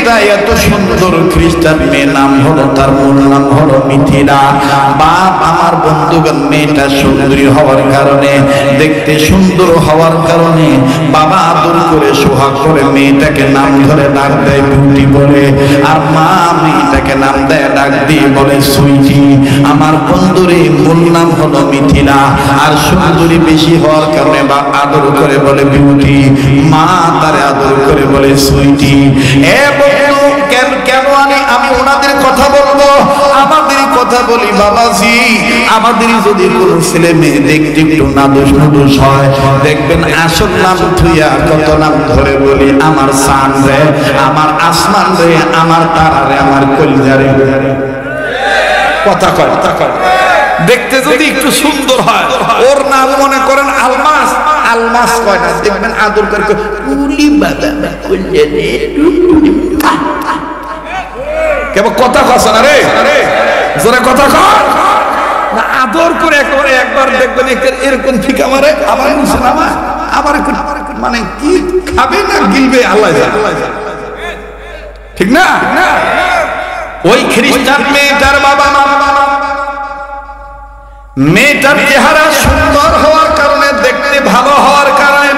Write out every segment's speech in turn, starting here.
মেয়েটা এত সুন্দর খ্রিস্টান মেয়ে, নাম হলো তার মূল নাম হলো মিথিলা। বাপ আমার বন্ধুগণ, মেয়েটা সুন্দরী হওয়ার কারণে, দেখতে সুন্দর হওয়ার কারণে বাবা আদর করে সোহাগ করে মেয়েটাকে নাম ধরে ডাক দেয় বিউটি বলে, আর মা মেয়েটাকে নাম দেয় ডাক দিয়ে বলে সুইটি। আমার বন্ধুরে মূল নাম হলো মিথিলা, আর সুন্দরী বেশি হওয়ার কারণে বাপ আদর করে বলে বিউটি, মা তারে আদর করে বলে সুইটি। এ বন্ধু, কেন আমি ওনাদের কথা বলবো, আমাদের কথা বলি বাবাজি। আমাদের যদি কোনো ছেলে মেয়ে দেখতে একটু নাদুস নুদুস হয়, দেখবেন আসল নাম থুইয়া কত নাম ধরে বলি, আমার সান রে, আমার আসমান রে, আমার তারা রে, আমার কলিজা রে। কথা কয় দেখতে যদি একটু সুন্দর হয়, ওর নাম মনে করেন আলমাস, আলমাস কয় না, দেখবেন আদর করে কুলি বাবা কইলে রে। কেবল কথা কস না রে, জোরে কথা কর না, আদর করে একেবারে একবার দেখবেন এরকম ফিকা মারে, আবার নিচে নামা, আবার মানে কি খাবে না গিলবে আল্লাহ জানে, ঠিক না? ওই খ্রিস্টান মেয়েটার বাবা মেয়েটার চেহারা সুন্দর হওয়ার কারণে, দেখতে ভালো হওয়ার কারণে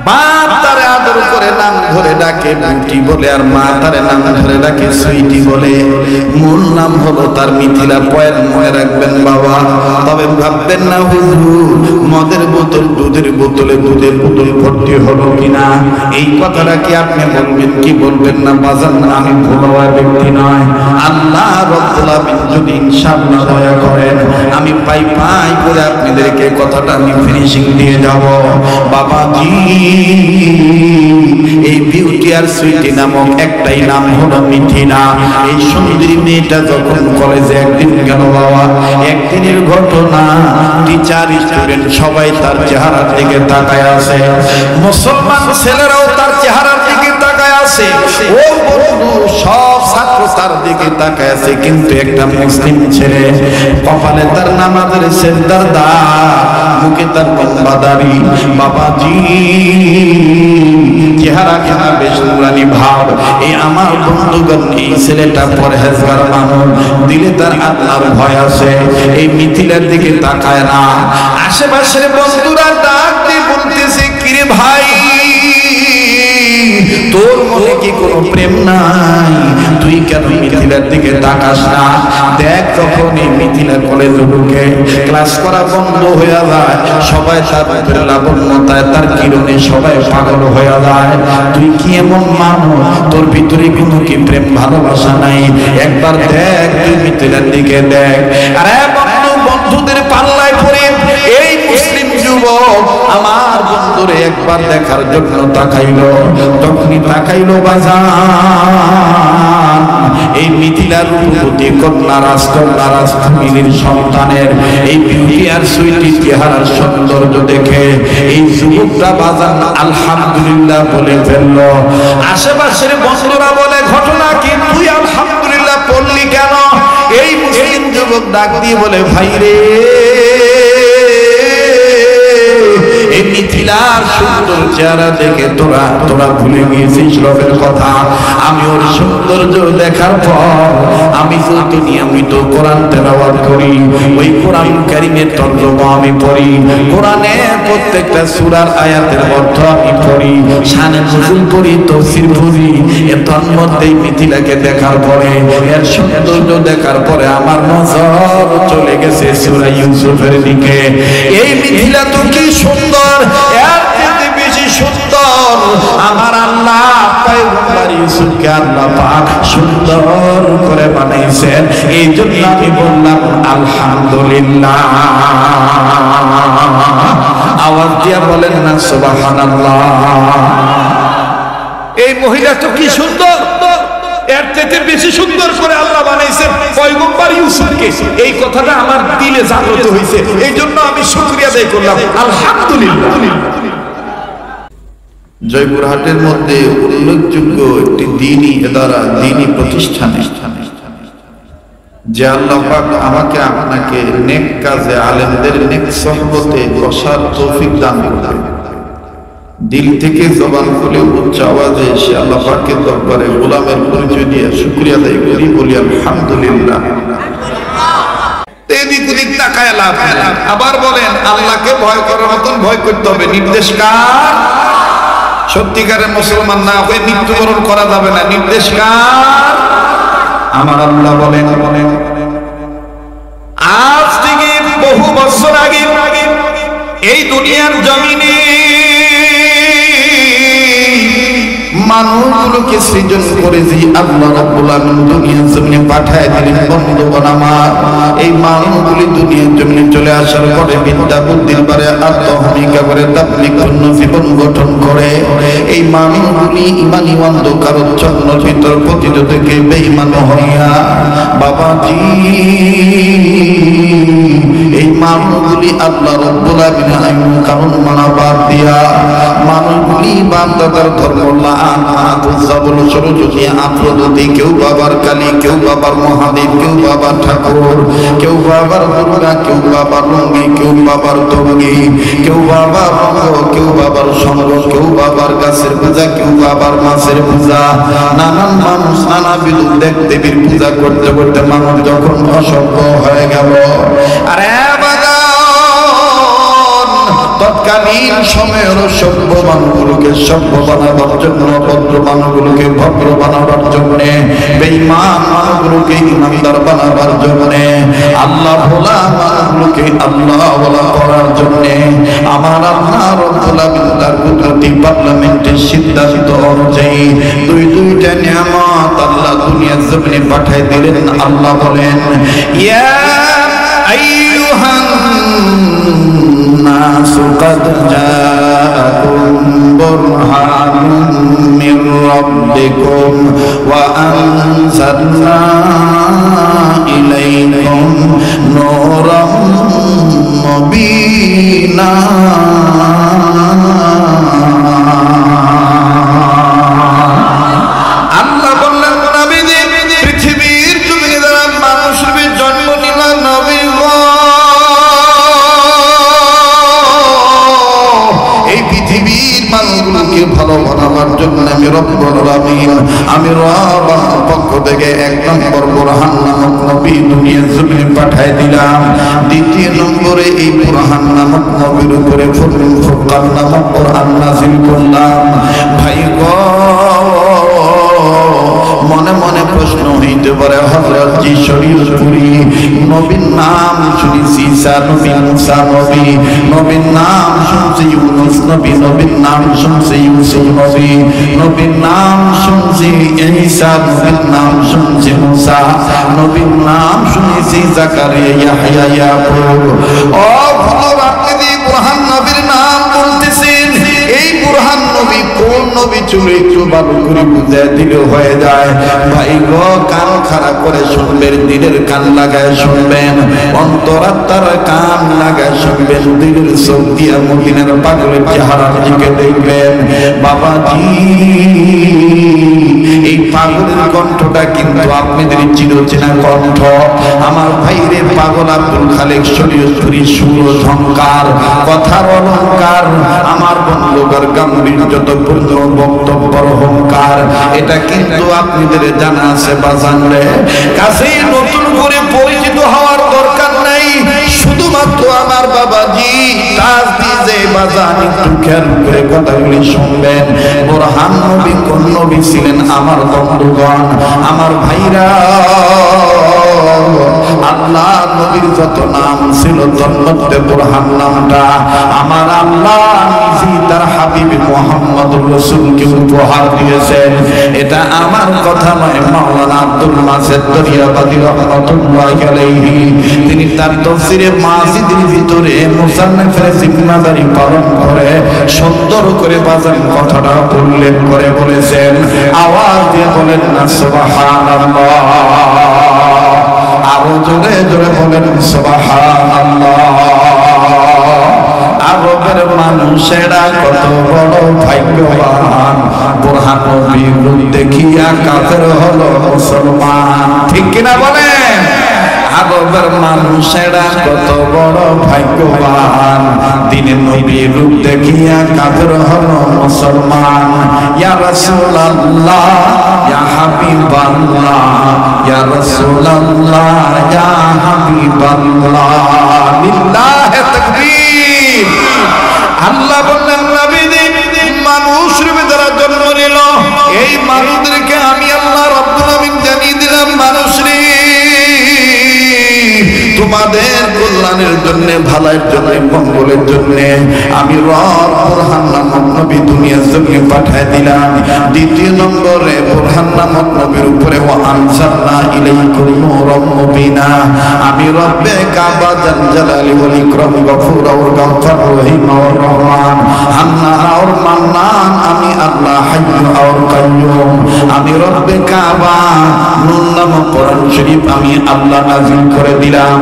বাপ তারে আদর করে নাম ধরে ডাকে বিউটি বলে, আর মা তারে নাম ধরে ডাকে সুইটি বলে। মূল নাম হলো তার মিথিলা। পয়েন্ট মনে রাখবেন বাবা, তবে ভাববেন না হুজুর মদের বোতল দুধের বোতল ভর্তি হলো কিনা, এই কথাটা কি আপনি বলবেন কি বলবেন না বাজান? আমি ভোলা ব্যক্তি নয়, আল্লাহ রাব্বুল আলামিন যদি ইনশাআল্লাহ দয়া করেন, আমি পাই করে আপনাদেরকে কথাটা আমি ফিনিশিং দিয়ে যাব। বাবাজি, এই বিউটি আর সুইটি নামক একটাই নাম হলো মিথিলা। এই সুন্দরী মেয়েটা যখন কলেজে একদিন গেল বাবা, একদিনের ঘটনা, টিচার স্টুডেন্ট সবাই তার চেহারার দিকে তাকায় আছে, মুসলমান ছেলেরাও তার চেহারার দিকে তাকায় আছে, ও বন্ধু সব ছাত্র তার দিকে তাকায় আছে, কিন্তু একটা মুসলিম ছেলে, কপালে তার নামাজের সেজদার দাগ, মুখে তার লম্বা দাড়ি, বাবাজি চেহারা খানা বেশ নুরানি ভাব। এই আমার বন্ধুগণ, এই ছেলেটা পরহেজগার মানুষ, দিলে তার আল্লাহর ভয় আছে, এই মিথিলার দিকে তাকায় না। আশেপাশের বন্ধুরা ডাক দিয়ে বলতেছে, কিরে ভাই তোর মনে কি কোনো প্রেম নাই? তুই কেন মিথিলার দিকে তাকাস না? দেখ যখন এই মিথিলা কলেজে ঢুকে ক্লাস করা বন্ধ হয়ে যায়, সবাই তার ভিতরে লাবণ্যতায় তার কিরণে সবাই পাগল হয়ে যায়। তুই কি এমন মানুষ, তোর ভিতরে কোনো কি প্রেম ভালোবাসা নাই? একবার দেখ, তুই মিথিলার দিকে দেখ। আরে বন্ধু, বন্ধুদের পাল্লায় পড়ে এই মুসলিম যুবক আমার বন্ধুরে একবার দেখার জন্য তাকাইলো, তখনই তাকাইলো বাজান এই মিথিলার রূপবতী কন্যা রাজফ্যামিলির সন্তানের এই বিউটি আর সুইটি চেহারার সৌন্দর্য দেখে এই যুবকটা বাজান আলহামদুলিল্লাহ বলে ফেললো। আশেপাশের বন্ধুরা বলে, ঘটনা কি, তুই আলহামদুলিল্লাহ বললি কেন? এই মুসলিম যুবক ডাক দিয়ে বলে, ভাই রে, এই মিথিলার সুন্দর চেহারা দেখে তোরা ভুলে গিয়েছিস রবের কথা। আমি ওর সৌন্দর্য দেখার পর আমি তো নিয়মিত কোরআন তেলাওয়াত করি, ওই কোরআন কারীমের তর্জমা আমি পড়ি, কোরআনের প্রত্যেকটা সূরার আয়াতের অর্থ আমি পড়ি, শানে নুজুল পড়ি, তাফসীর পড়ি। এর তন্মধ্যে মিথিলাকে দেখার পরে, এর সৌন্দর্য দেখার পরে আমার নজর চলে গেছে সূরা ইউসুফের দিকে। এই মিথিলা তো কি সুন্দর, এর থেকে বেশি সুন্দর আমার আল্লাহ পয়গম্বর ইউসুফকে আল্লাহ পাক সুন্দর করে বানাইছেন। এই জন্য আমি বললাম আলহামদুলিল্লাহ। আওয়াজ দিয়া বলেন না সুবহানাল্লাহ। এই মহিলা তো কি সুন্দর, এর থেকে বেশি সুন্দর করে আল্লাহ বানাইছেন পয়গম্বর ইউসুফকে। এই কথাটা আমার দিলে জাগ্রত হয়েছে, এই জন্য আমি শুকরিয়া আদায় করলাম আলহামদুলিল্লাহ। জয়পুরহাটের মধ্যে উল্লেখযোগ্য একটি দ্বীনি ইদারা, দ্বীনি প্রতিষ্ঠানে যে আল্লাহ পাক আমাকে আপনাকে নেক কাজে, আলেমদের নেক সোহবতে বসার তৌফিক দান করবেন, দিল থেকে জবান খুলে উচ্চ আওয়াজে সে আল্লাহ পাকের দরবারে গোলামের পরিচয় দিয়ে শুকরিয়া আদায় করি, বলি আলহামদুলিল্লাহ। এদিক ওদিক তাকায় লাভ নাই। আবার বলেন আল্লাহকে ভয় করার মতন ভয় করতে হবে। নির্দেশ কার? সত্যিকারের মুসলমান না হয়ে মৃত্যুবরণ করা যাবে না। নির্দেশ কার? আমার আল্লাহ বলেন, আজ থেকে বহু বছর আগে এই দুনিয়ার জমিনে মানুষগুলোকে সৃজন করেছি আল্লাহ রাব্বুল আলামিন দুনিয়ার জমিনে পাঠায় দিলেন। বন্ধুগণ আমার, এই মানুষগুলি দুনিয়ার জমিনে চলে আসার পরে বিদ্যা বুদ্ধির বারে আত্মহমিকা করে তাবলীগ জীবন গঠন করে। এই মানুষগুলি ইমানি অন্ধকার চন্দ্র ভিতর পতিত থেকে বেঈমান হইয়া বাবাজি এই মানুষগুলি আল্লাহ রাব্বুল আলামিনের আইন কানুন মানা বাদ দিয়া মানুষগুলি বাপ-দাদার ধর্ম কেউ বাবার কালী, কেউ বাবার মহাদেব, কেউ বাবার ঠাকুর, কেউ বাবার দুর্গা, কেউ বাবার রঙ্গি, কেউ বাবার তঙ্গি, কেউ বাবার রঙ্গ, কেউ বাবার সঙ্গ, কেউ বাবার গাছের পূজা, কেউ বাবার মাছের পূজা। নানান মানুষ নানা বিধ দেব দেবীর পূজা করতে করতে মানুষ যখন অসভ্য হয়ে গেল, আরে তৎকালীন সময়ের সভ্য মানুষগুলোকে সভ্য বানাবার জন্য, ভদ্র মানুষগুলোকে ভদ্র বানাবার জন্য, বেঈমান মানুষগুলোকে ইমানদার বানাবার জন্য, আল্লাহ ভোলা মানুষগুলোকে আল্লাহ ভোলা করার জন্য আমার আল্লাহ রাব্বুল আলামিন তার কুদরতি পার্লামেন্টের সিদ্ধান্ত অনুযায়ী দুইটা নিয়ামত আল্লাহ দুনিয়ার জমিনে পাঠিয়ে দিলেন। আল্লাহ বলেন, ইয়া আইয়ুহান الناس قد جاءكم برهان من ربكم وأنزلنا إليكم نورا مبينا। আল্লাহ বললেন, নবীজি পৃথিবীর জমিনে যারা মানুষের জন্ম নিলেন নবী মানুষগুলোকে ভালো বানাবার জন্য আমি রব্বুল আলামিন আমি রবের পক্ষ থেকে 1 নম্বর বুরহান নামক নবী দুনিয়ার জমিনে পাঠিয়ে দিলাম। দ্বিতীয় নম্বরে এই বুরহান নামক নবীর উপরে ফুরকান নামক কোরআন নাযিল করলাম। ভাই গো, মনে মনে প্রশ্ন হইতে পারে, হযরত জি শরীয়তপুরী নবীর নাম শুনেছি ঈসা নবী, মুসা নবী, নবীর নাম শুনছি ইউনুস নবী, নবীর নাম শুনছি ইউসুফ নবী, নবীর নাম শুনছি ঈসা, নবীর নাম শুনছি মুসা, নবীর নাম শুনেছি জাকারিয়া, ইয়াহইয়া, ইয়াকুব। ও ভদ্র, আপনি বুরহান নবীর নাম বলতেছেন, এই বুরহান নবী কোন নবী চলে একটু ভালো করে বুঝায় দিলে হয়ে যায়। ভাই গো, কান খাড়া করে শুনবেন, দিলের কান লাগায় শুনবেন, অন্তরাত্মার কান লাগায় শুনবেন, দিলের চোখ দিয়া মদিনার পাগলের চেহারার দিকে দেখবেন। বাবাজি, এই পাগলের কণ্ঠটা কিন্তু আপনাদের চিরচেনা কণ্ঠ। আমার ভাইরে পাগল আব্দুল খালেক শরীয়তপুরী সুর ঝংকার, কথার অলংকার, আমার বন্ধুকার গাম্ভীর্যপূর্ণ বক্তব্যের অহংকার, এটা কিন্তু আপনাদের জানা আছে বা জানলে কাছেই নতুন করে পরিচিত হওয়ার দরকার নাই। শুধুমাত্র আমার বাবাজি তাজ দিয়ে বাজান একটু খেয়াল করে কথাগুলি শুনবেন। বুরহান নবী কোন নবী ছিলেন আমার বন্ধুগণ, আমার ভাইরা? আল্লাহ নবীর যত নাম ছিল তার মধ্যে বুরহান নামটা আমার আল্লাহ নিজে তার হাবিব মুহাম্মদুর রাসূলকে উপহার দিয়েছেন। এটা আমার কথা নয়, মাওলানা আব্দুল নাসির দরিয়াবাদী রাহমাতুল্লাহি আলাইহি তিনি তার তাফসীরে মাজিদের ভিতরে মুসান্নাফে জিম্মাদারি পালন করে সুন্দর করে বাজার কথাটা উল্লেখ করে বলেছেন। আওয়াজ দিয়ে বলেন না সুবহানাল্লাহ, আরো জোরে জোরে বলেন সুবহানাল্লাহ। আরবের মানুষেরা কত বড় ভাগ্যবান, বুরহান নবীর রূপ দেখিয়া কাফের হলো মুসলমান। ঠিক কিনা বলেন? আরবের মানুষেরা কত বড় ভাগ্যবান, দিনের নবীর রূপ দেখিয়া কাফের হলো মুসলমান। ইয়া রাসূলুল্লাহ ইয়া হাবিবাল্লাহ, ইয়া রাসূলুল্লাহ ইয়া হাবিবাল্লাহ, লিল্লাহি তাকবীর। আল্লাহ বললেন নবীজি মানুষ রূপে যারা জন্ম নিল, এই মানুষদেরকে আমি আল্লাহ রাব্বুল আমিন জানিয়ে দিলাম, মানুষ রে তোমাদের কল্যাণের জন্য, ভালোর জন্য, মঙ্গলের জন্য আমি রব বুরহান নামক নবী দুনিয়ার জমিনে পাঠিয়ে দিলাম। দ্বিতীয় নম্বরে বুরহান নামক নবীর উপরে ওয়া আনসালনা ইলাইকুম নূরাম মুবিনা, আমি রব্বে কাবা জাল জালালি ওয়াল ইকরাম গফুর ওয়া গফফার রহিম ওয়া রহমান হান্নান ওয়া মান্নান, আমি আল্লাহ হাইয়্যু ওয়া কাইয়্যুম, আমি রব্বে কাবা নূর নামক কোরআন শরীফ আমি আল্লাহ নাযিল করে দিলাম।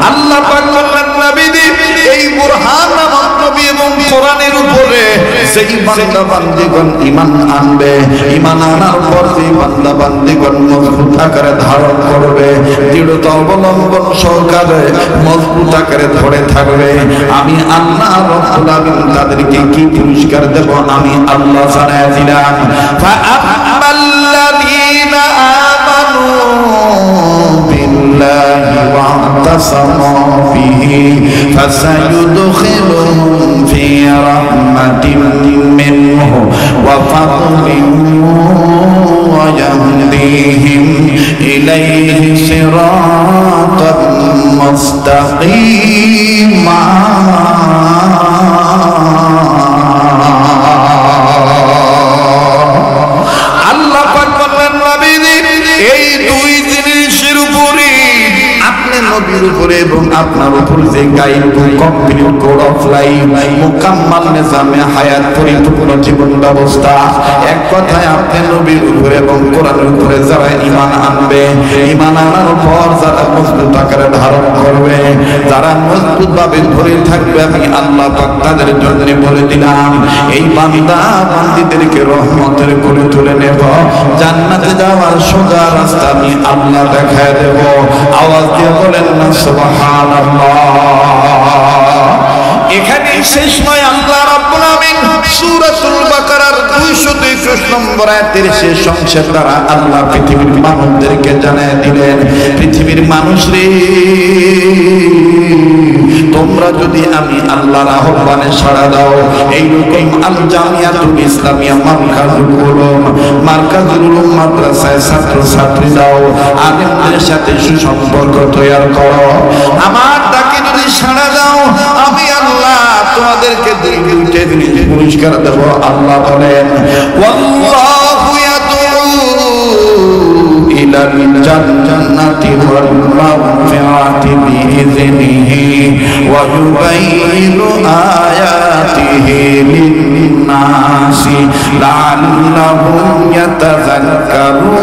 আল্লাহ পাক বললেন নবীজি এই বুরহান নামক নবী এবং কোরআনের উপরে সেই বান্দা বান্দীগণ ঈমান আনবে, ঈমান আনার পর সেই বান্দা বান্দীগণ মজবুত আকারে ধারণ করবে, দৃঢ়তা অবলম্বন সহকারে মজবুত আকারে ধরে থাকবে, আমি আল্লাহ রাব্বুল আমিন তাদেরকে কি পুরস্কার দেব আমি আল্লাহ জানায় দিলাম। ফাআম্মাল্লাযীনা আমানু বিল্লাহি ওয়া তাসামু বিহি ফাসায়ুদখিলুহুম ফি রাহমাতিন মিনহু ওয়া ফাদলিন ওয়া ইয়াহদিহিম ইলাইহি সিরাতাম মুস্তাকিমা। আল্লাহ পাক বললেন নবীজি এই দুই জিনিসের উপরে, আপনি নবীর উপরে এবং আপনার উপর যে guide complete code of life, মুকাম্মাল নিজামে হায়াত, পরিপূর্ণ জীবন ব্যবস্থা, এক কথায় আপনি নবীর উপরে এবং কোরআনের উপরে যারা ঈমান আনবে, ঈমান আনার পর যারা মজবুত আকারে ধারণ করবে, যারা মজবুত ভাবে ধরে থাকবে, আমি আল্লাহ পাক তাদের জন্য বলে দিলাম এই বান্দা বান্দীদেরকে রহমতের করে তুলে নেব, জান্নাতে যাওয়ার সোজা রাস্তা আমি আল্লাহ দেখায় দেব। আওয়াজ দিয়ে বলেন না সুবহানাল্লাহ। এখানে শেষ নয়, আল্লাহ রাব্বুল আমিন সূরাতুল বাকারার 223 নম্বর আয়াতের শেষ অংশের দ্বারা আল্লাহ পৃথিবীর মানুষদেরকে জানায় দিলেন, পৃথিবীর মানুষ রে তোমরা যদি আমি আল্লাহর আহ্বানে সাড়া দাও, এইরকম আল জামিয়াতুল ইসলামিয়া মারকাজুল উলুম মাদ্রাসায় ছাত্র ছাত্রী দাও, আলেমদের সাথে সুসম্পর্ক তৈরি করো, আমার ডাকে যদি সাড়া দাও, আমি আল্লাহ তোমাদেরকে দুইটা জিনিস পুরস্কার দেব। আল্লাহ বলেন ওয়াল্লাহু ইয়াদউ ইলাল জান্নাতি ওয়াল মাগফিরাতি বিইযনিহি ওয়া ইউবাইয়িনু আয়াতিহি লিন-নাসি লাআল্লাহুম ইয়াতাযাক্কারুন।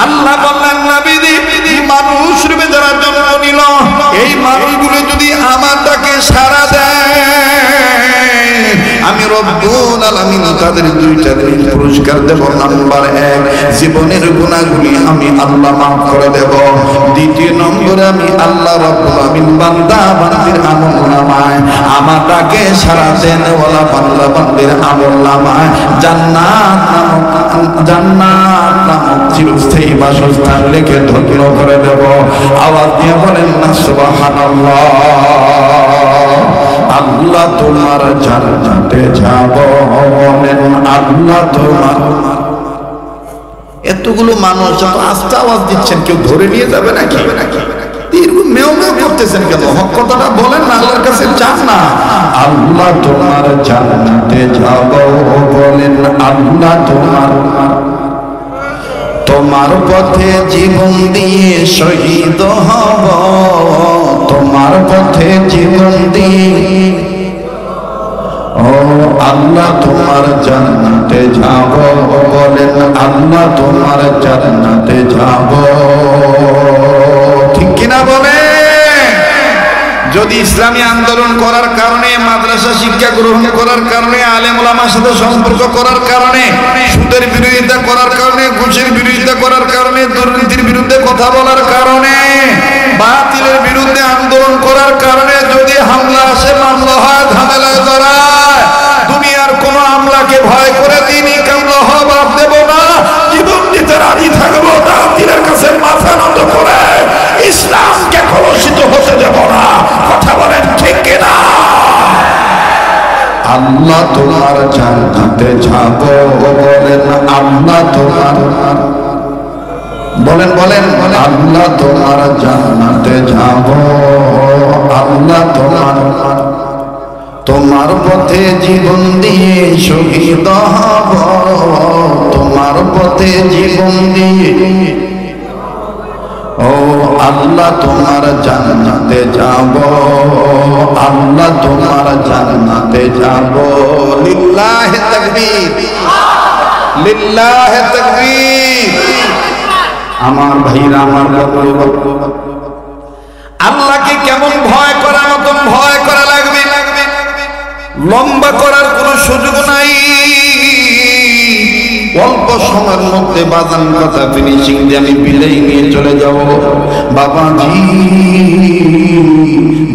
আল্লাহ বললেন নবীজি মানুষ রূপে যারা জন্ম নিল, এই মানুষগুলো যদি আমার ডাকে সাড়া দেয়, আমি রব্বুল আলামিন তাদের দুইটা জিনিস পুরস্কার দেব। নাম্বার 1, জীবনের গুনাহগুলি আমি আল্লাহ মাফ করে দেব। দ্বিতীয় নম্বরে আমি আল্লাহ রব্বুল আলামিন বান্দা বান্দির আমলনামায়, আমার ডাকে সাড়া দেন ওয়ালা বান্দা বান্দির আমলনামায় জান্নাত নামক চিরস্থায়ী বাসস্থান লিখে ধন্য করে দেব। আওয়াজ দিয়ে বলেন না সুবহানাল্লাহ। আল্লাহ তোমার জান্নাতে যাব, বলেন আল্লাহ তোমার। এতগুলো মানুষ যত আস্তে আওয়াজ দিচ্ছেন, কেউ ধরে নিয়ে যাবে নাকি? মেও মেও করতেছেন কেন? হক কথাটা বলেন না, আল্লাহর কাছে চান না। আল্লাহ তোমার জান্নাতে যাব, বলেন আল্লাহ তোমার। তোমার পথে জীবন দিয়ে শহীদ হব, তোমার পথে জীবন দিয়ে। ও আল্লাহ তোমার জান্নাতে যাব, বলেন আল্লাহ তোমার জান্নাতে যাব। ঠিক কিনা বলে? যদি ইসলামী আন্দোলন করার কারণে, মাদ্রাসা শিক্ষা গ্রহণ করার কারণে, আলেম ওলামার সাথে সম্পর্ক করার কারণে, সুদের বিরোধিতা করার কারণে, ঘুষের বিরোধিতা করার কারণে, দুর্নীতির বিরুদ্ধে কথা বলার কারণে, বাতিলের বিরুদ্ধে আন্দোলন করার কারণে যদি হামলা আসে, মামলা হয়, ঝামেলায় জড়ায়, দুনিয়ার কোন আমলাকে ভয় করে দিনই কামলা হবার দেব না, জীবন দিতে রাজি থাকবো, বাতিলের কাছে মাথা নত করে ইসলামকে কলুষিত হতে দেব না। কথা বলেন ঠিক কিনা? আল্লাহ তোমার জান্নাতে যাব বলেন, আল্লাহ তোমার, বলেন বলেন, আল্লাহ তোমার জান্নাতে যাব, আল্লাহ তোমার পথে জীবন দিয়ে শহীদ হব, তোমার পথে জীবন দিয়ে, ও আল্লাহ তোমার জান্নাতে যাব, আল্লাহ তোমার জান্নাতে যাব। লিল্লাহে তাকবীর, লিল্লাহে তাকবীর। আমার ভাইরা, আমার বন্ধু, আল্লাহকে কেমন ভয় করার মতন ভয় করা লাগবে, লম্বা করার কোনো সুযোগ নাই। অল্প সময়ের মধ্যে বাজান কথা ফিনিশিং দিয়ে আমি বিদায় নিয়ে চলে যাব। বাবাজি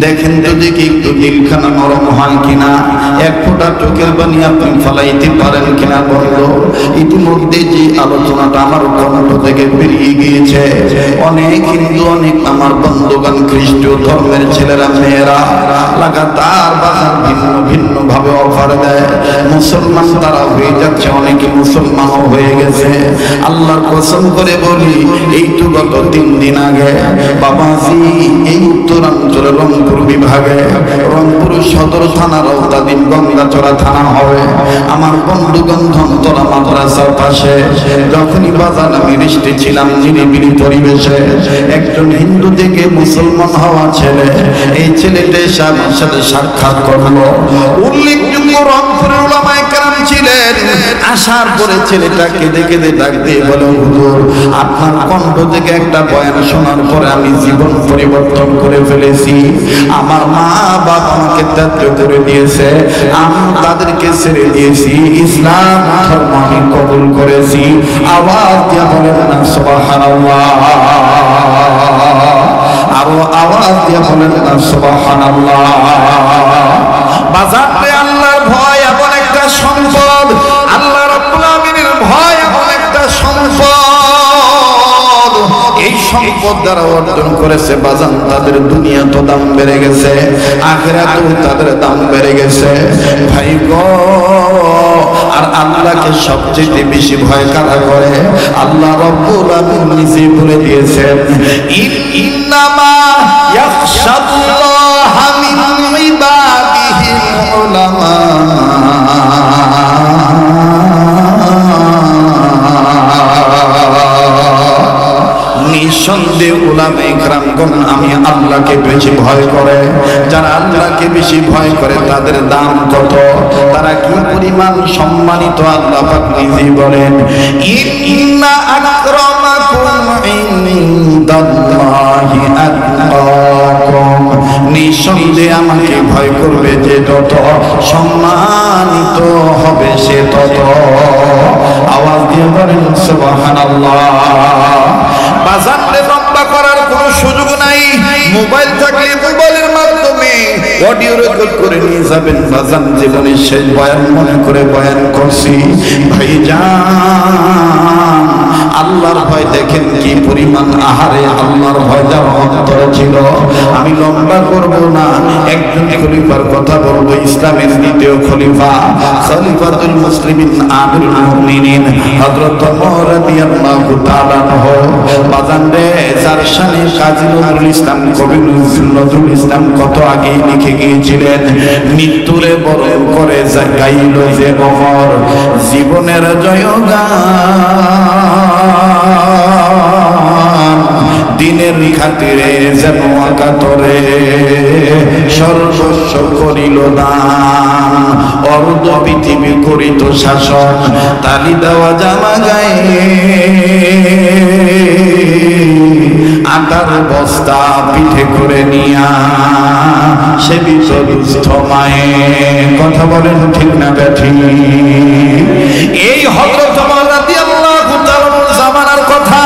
দেখেন তো দেখি একটু দিলখানা নরম হয় কিনা, এক ফোঁটা চোখের পানি আপনি ফলাইতে পারেন কিনা বলল। ইতিমধ্যে যে আলোচনাটা আমার কণ্ঠ থেকে বেরিয়ে গিয়েছে, অনেক হিন্দু, অনেক আমার বন্ধুগণ খ্রিস্টীয় ধর্মের ছেলেরা মেয়েরা লাগাতার বাজার ভিন্ন ভিন্ন ভাবে অফার দেয়। মুসলমান তারা হয়ে যাচ্ছে, অনেকে মুসলমান হয়ে গেছে। আল্লাহর কসম করে বলি, এই তো গত 3 দিন আগে বাবাজি এই উত্তরাঞ্চলে রংপুর বিভাগে, রংপুর সদর থানার আওতাধীন গঙ্গাচড়া থানা হবে, আমার বন্ধুগণ ধনতলা মাদ্রাসার পাশে যখনই বাজার আমি রেস্টে ছিলাম নিরিবিলি পরিবেশে, একজন হিন্দু থেকে মুসলমান হওয়া ছেলে, এই ছেলেটা আমার সাথে সাক্ষাৎ করলো। উল্লেখযোগ্য রংপুরের উলামায়ে কেরাম ছিলেন। আসার পরে ছেলেটা কেঁদে কেঁদে ডাক দিয়ে বলে, হুজুর আপনার কণ্ঠ থেকে একটা বয়ান শোনার পরে আমি জীবন পরিবর্তন করে ফেলেছি। আমার মা বাবা আমাকে ত্যায্য করে দিয়েছে, আমি তাদেরকে ছেড়ে দিয়েছি, ইসলাম ধর্ম আমি কবুল করেছি। আওয়াজ দিয়ে বলেন না সুবহানাল্লাহ, আরো আওয়াজ দিয়ে বলেন না সুবহানাল্লাহ। বাজারে আল্লাহর ভয় এমন একটা সম্পদ, আল্লাহ রাব্বুল আমিনের ভয় এমন একটা সম্পদ, এই সম্পদ দ্বারা অর্জন করেছে বাজান, তাদের দুনিয়া তো দাম বেড়ে গেছে, আখিরাতেও তাদের দাম বেড়ে গেছে। ভাই গো, আর আল্লাহকে সবচেয়ে বেশি ভয় কারা করে? আল্লাহ রাব্বুল আমিন নিজে বলে দিয়েছেন, ইন্নামা ইয়াখশাল্লাহা মিন ইবাদিহিল উলামা। নিঃসন্দেহে উলামায়ে কেরামগণ আমি আল্লাহকে বেশি ভয় করে। যারা আল্লাহকে বেশি ভয় করে তাদের দাম কত, তারা কি পরিমাণ সম্মানিত, আল্লাহ পাক নিজেই বলেন, ইন্না আকরামাকুম ইনদাল্লাহি আতকাকুম। নিঃসন্দেহে আমাকে ভয় করবে যে তত সম্মানিত হবে সে তত। আওয়াজ দিয়ে বলেন সুবহানাল্লাহ। বাজারে লম্বা করার কোনো সুযোগ নাই। মোবাইল থাকলে মোবাইলের মাধ্যমে অডিও রেকর্ড করে নিয়ে যাবেন। বাজান জীবনের শেষ বয়ান মনে করে বয়ান করছি। ভাইজান আল্লাহর ভয় দেখেন কি পরিমাণ, আহারে আল্লাহর ভয় যার অন্তরে ছিল। আমি লম্বা করব না, একজন খলিফার কথা বলবো, ইসলামের দ্বিতীয় খলিফা, খলিফাতুল মুসলিমিন আমিরুল মুমিনিন হযরত ওমর রাদিয়াল্লাহু তাআলা আনহু। বাজান রে, যার শানে কাজী নজরুল ইসলাম, কবি নজরুল ইসলাম কত আগে লিখে গিয়েছিলেন, মৃত্যুরে বরণ করে গাইল যে ওমর জীবনের জয়গান, দিনের খাতিরে যেন আকাতরে সর্বস্ব করিল দান, অর্ধ পৃথিবী করিত শাসন, তালি দেওয়া জামা গায়ে আটার বস্তা পিঠে করে নিয়া সে বিশ্বস্ত মায়ে কথা বলেন ঠিক না ব্যাঠি এই হযরত ওমর রাদিয়াল্লাহু তাআলা জামানার কথা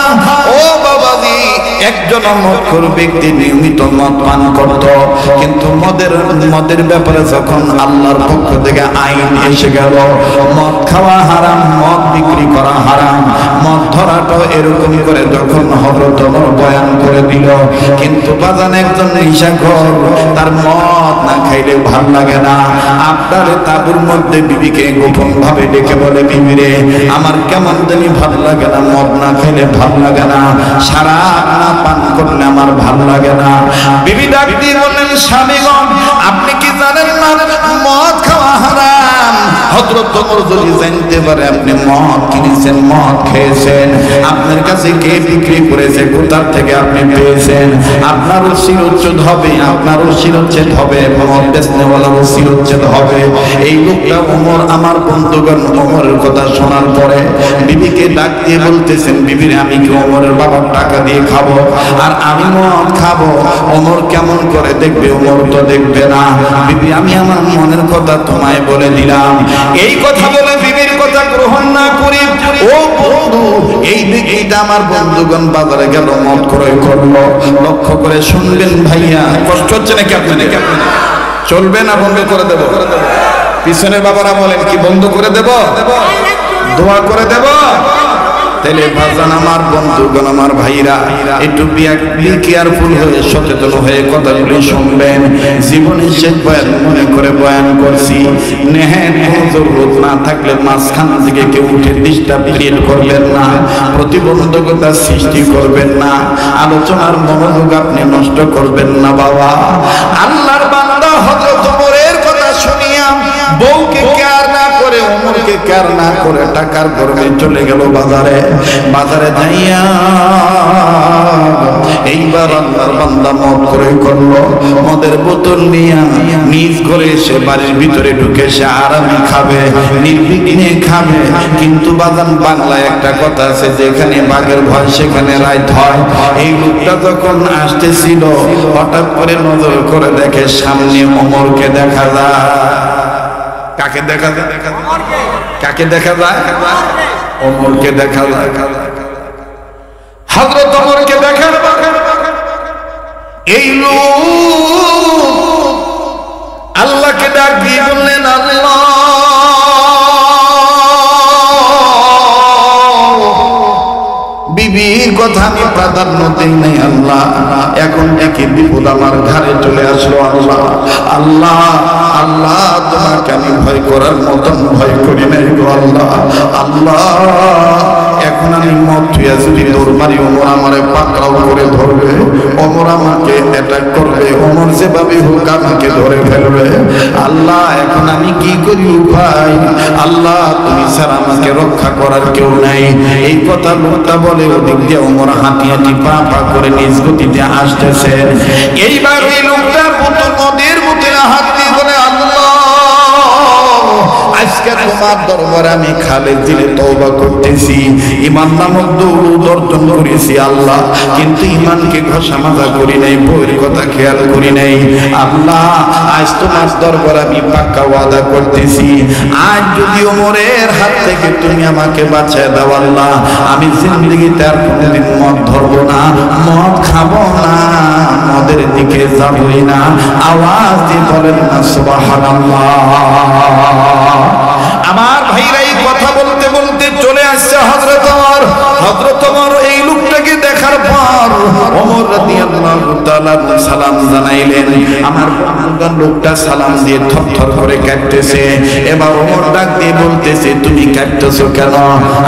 ও বাবাজি একজন মদখোর ব্যক্তি নিয়মিত মদ পান করত কিন্তু মদের ব্যাপারে যখন আল্লাহর পক্ষ থেকে আইন এসে গেল মদ খাওয়া হারাম মদ বিক্রি করা হারাম মদ ধরাটাও এরকম করে যখন হযরত ওমর বয়ান করে দিল কিন্তু বাজান একজন নেশাখোর তার মদ না খাইলে ভাল লাগে না আপনার তাবুর মধ্যে বিবিকে গোপন ভাবে ডেকে বলে বিবি রে আমার কেমন জানি ভাল লাগে না মদ না খাইলে ভাল লাগে না সারা না পান করলে আমার ভাল লাগে না বিবি ডাক দিয়ে বললেন স্বামীগণ আপনি কি জানেন না মদ খাওয়া হারাম হযরত ওমর যদি জানতে পারে আপনি মদ কিনেছেন মদ খেয়েছেন আপনার কাছে কে বিক্রি করেছে কোথা থেকে আপনি পেয়েছেন আপনারও শিরোচ্ছেদ হবে আপনারও শিরোচ্ছেদ হবে মদ বেচনেওয়ালারও শিরোচ্ছেদ হবে এই লোকটা ওমর আমার বন্ধুগণ ওমরের কথা শোনার পরে বিবিকে ডাক দিয়ে বলতেছেন বিবি আমি কি ওমরের বাবার টাকা দিয়ে খাবো আর আমি মদ খাবো ওমর কেমন করে দেখবে ওমর তো দেখবে না বিবি আমি আমার মনের কথা তোমায় বলে দিলাম এই কথা বলে বিবির কথা গ্রহণ না করি ও বন্ধু এই দিকটা আমার বন্ধুগণ বাজারে গেল মদ ক্রয় করলো লক্ষ্য করে শুনবেন ভাইয়া কষ্ট হচ্ছে নাকি আপনাদের চলবে না বন্ধ করে দেব পিছনের বাবারা বলেন কি বন্ধ করে দেব দোয়া করে দেব তাহলে বাজান আমার বন্ধুগণ আমার ভাইরা একটু কেয়ারফুল হয়ে সচেতন হয়ে কথাগুলি শুনবেন জীবনের শেষ বয়ান মনে করে বয়ান করছি নেহের কোনো জরুরত না থাকলে মাঝখান থেকে কেউ উঠে ডিস্টার্ব ক্রিয়েট করবেন না প্রতিবন্ধকতা সৃষ্টি করবেন না আলোচনার মনোযোগ আপনি নষ্ট করবেন না বাবা আল্লাহর বান্দা হযরত ওমরের কথা শুনিয়া বউকে কেয়ার না করে ওমরকে কেয়ার না করে টাকার গরমে চলে গেল বাজারে যাইয়া এইবার আল্লাহর বান্দা মদ ক্রয় করলো মদের বোতল নিয়ে নিজ করে এসে বাড়ির ভিতরে ঢুকে সে আরামে খাবে নির্বিঘ্নে খাবে কিন্তু বাজান বাংলায় একটা কথা আছে যেখানে বাঘের ভয় সেখানে রাইত হয় এই লোকটা যখন আসতেছিল হঠাৎ করে নজর করে দেখে সামনে ওমরকে দেখা যায় কাকে দেখা যায় কাকে দেখা যায় ওমরকে দেখা যায় হযরত ওমরকে দেখার এই লোক আল্লাহকে ডাক দিয়ে বললেন আল্লাহ বিবির কথা আমি প্রাধান্য দেই নাই আল্লাহ এখন একই বিপদ আমার ঘরে চলে আসলো আল্লাহ আল্লাহ আল্লাহ তোমাকে আমি ভয় করার মতন ভয় করি নাই গো আল্লাহ আল্লাহ এখন আমি মদ থুয়া যদি দৌড় মারি ওমর আমারে পাকড়াও করে ধরবে ওমর আমাকে অ্যাটাক করবে ওমর যেভাবে হোক আমাকে ধরে ফেলবে আল্লাহ এখন আমি কি করি ভাই আল্লাহ তুমি ছাড়া আমাকে রক্ষা করার কেউ নাই এই কথা লোকটা বলে ওদিক দিয়ে ওমর হাঁটি হাঁটি পা পা করে নিজ গতিতে আসতেছে এইবার ওই লোকটা বোতল মদের বোতলে হাত দিয়ে বলে আল্লাহ আজকে তোমার দরবারে আমি খালেদ দিলে তওবা করতেছি ঈমান নামক দৌলত অর্জন করেছি আল্লাহ কিন্তু ঈমানকে ঘষা মাজা করি নাই বইয়ের কথা খেয়াল করি নাই আল্লাহ আজ তোমার দরবারে আমি পাক্কা ওয়াদা করতেছি আজ যদি ওমরের হাত থেকে তুমি আমাকে বাঁচায় দাও আল্লাহ আমি জিন্দেগিতে আর কোনোদিন মদ ধরবো না মদ খাবো না মদের দিকে যাবই না আওয়াজ দিয়ে বলেন না সুবহানাল্লাহ আমার ভাইরা এই কথা বলতে বলতে চলে আসছে হযরত ওমর এই লোকটাকে দেখার পর ওমর রাদিয়াল্লাহু তাআলা সালাম জানাইলেন আমার বন্ধুগণ লোকটা সালাম দিয়ে থরথর করে কাঁপতেছে এবার ওমর ডাক দিয়ে বলতেছে তুমি কাঁপতেছো কেন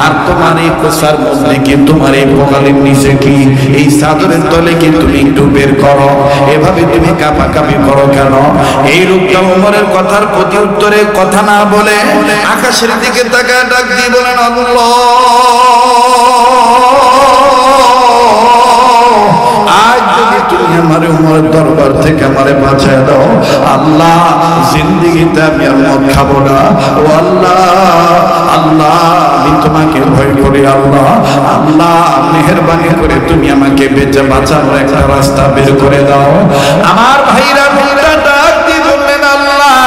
আর তোমার এই কোসার মধ্যে কি তোমার এই কপালের নিচে কি এই চাদরের তলে কি তুমি একটু বের করো এভাবে তুমি কাঁপাকাঁপি করো কেন এই লোকটা ওমরের কথার প্রতি উত্তরে কথা না বলে আকাশের দিকে তাকায় ডাক দিয়ে বলেন আল্লাহ আজ যদি তুমি তুমি আমার উমরের দরবার থেকে আমারে বাঁচায় দাও আল্লাহ, জিন্দেগিতে আমি আর মদ খাবো না। ও আল্লাহ, আল্লাহ আমি তোমাকে ভয় করি আল্লাহ, আল্লাহ মেহেরবানি করে তুমি আমাকে বেঁচে বাঁচানোর একটা রাস্তা বের করে দাও। আমার ভাইরা মুখটা ডাক দিয়ে বললেন আল্লাহ।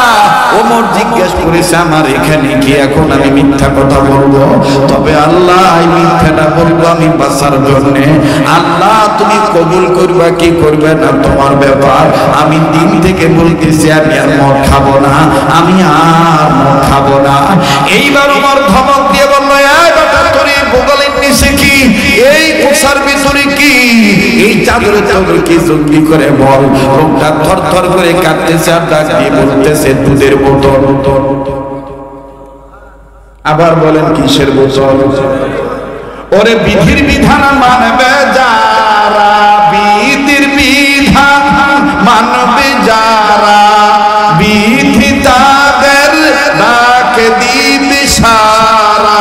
ওমর জিজ্ঞেস করেছে আমার এখানে কি এখন আমি মিথ্যা কথা বলবো? তবে আল্লাহ এই মিথ্যাটা বলবো আমি বাঁচার জন্য। আল্লাহ তুমি কবুল করবা কি করবে না তোমার ব্যাপার। আমি দিন থেকে বলতেছি আমি আর মদ খাবো না, আমি আর মদ খাবো না। এইবার ওমর ধমক দিয়ে বললো এই বেটা তোর এই বগলের নিচে কি, এই কোষার ভিতরে কি, এই চাদরের চাদর কি জলদি করে বল। লোকটা থর থর করে কাঁদতেছে আর ডাক দিয়ে বলতেছে দুধের বোতল। আবার বলেন কিসের বোতল? ওরে বিধির বিধান মানবে যারা, বিধির বিধান মানবে যারা, বিধি তাদের ডাক দিবে সারা।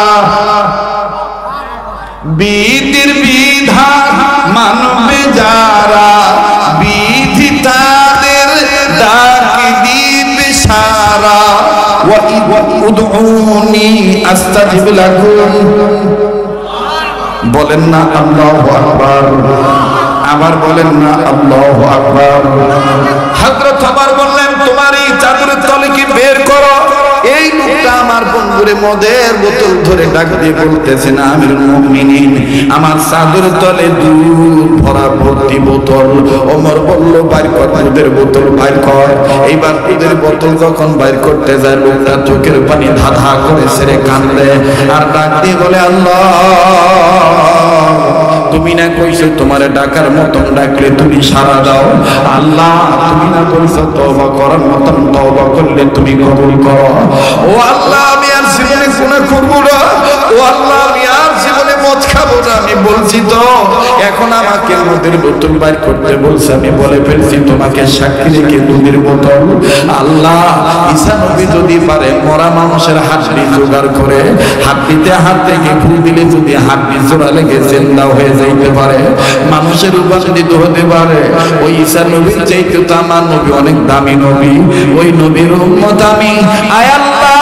বিধির বিধান মানবে যারা, বিধি তাদের ডাক দিবে সারা। উদউনি আস্তাজিব লাকুম। বলেন না আল্লাহু আকবার, আবার বলেন না আল্লাহু আকবার। হযরত ওমর বললেন তোমার এই চাদরের তলে কি বের করো। এই লোকটা আমার বন্ধুরে মদের বোতল ধরে ডাক দিয়ে বলতেছে না আমিরুল মুমিনিন আমার চাদরের তলে দুধ ভরা ভর্তি বোতল। ওমর বলল বাইর কর দুধের বোতল বাইর কর। এইবার দুধের বোতল যখন বাইর করতে যায় লোকটা চোখের পানি ধাঁধা করে ছেড়ে কাঁদে আর ডাক দিয়ে বলে আল্লাহ তুমি না কইছো তোমারে ডাকার মতন ডাকলে তুমি সাড়া দাও। আল্লাহ তুমি না কইছো তওবা করার মতন তওবা করলে তুমি কবুল করো। ও আল্লাহ আমি আর জীবনে গুনাহ করব না। ও আল্লাহ আমি আর জীবনে মদ খাবো না। আমি বলছি তো এখন আমাকে মদের বোতল বাইর করতে বলছে, আমি বলে ফেলছি তোমাকে সাক্ষী রেখে দুধের বোতল। আল্লাহ ঈসা নবী যদি পারে মরা মানুষের হাড্ডি জোগাড় করে হাড্ডিতে হাত থেকে ফুল দিলে যদি হাড্ডি জোড়া লেগে জিন্দা হয়ে যাইতে পারে, মানুষের রূপান্তরিত হতে পারে, ওই ঈসা নবীর চাইতে তো আমার নবী অনেক দামি নবী। ওই নবীর উম্মত আমি। আয় আল্লাহ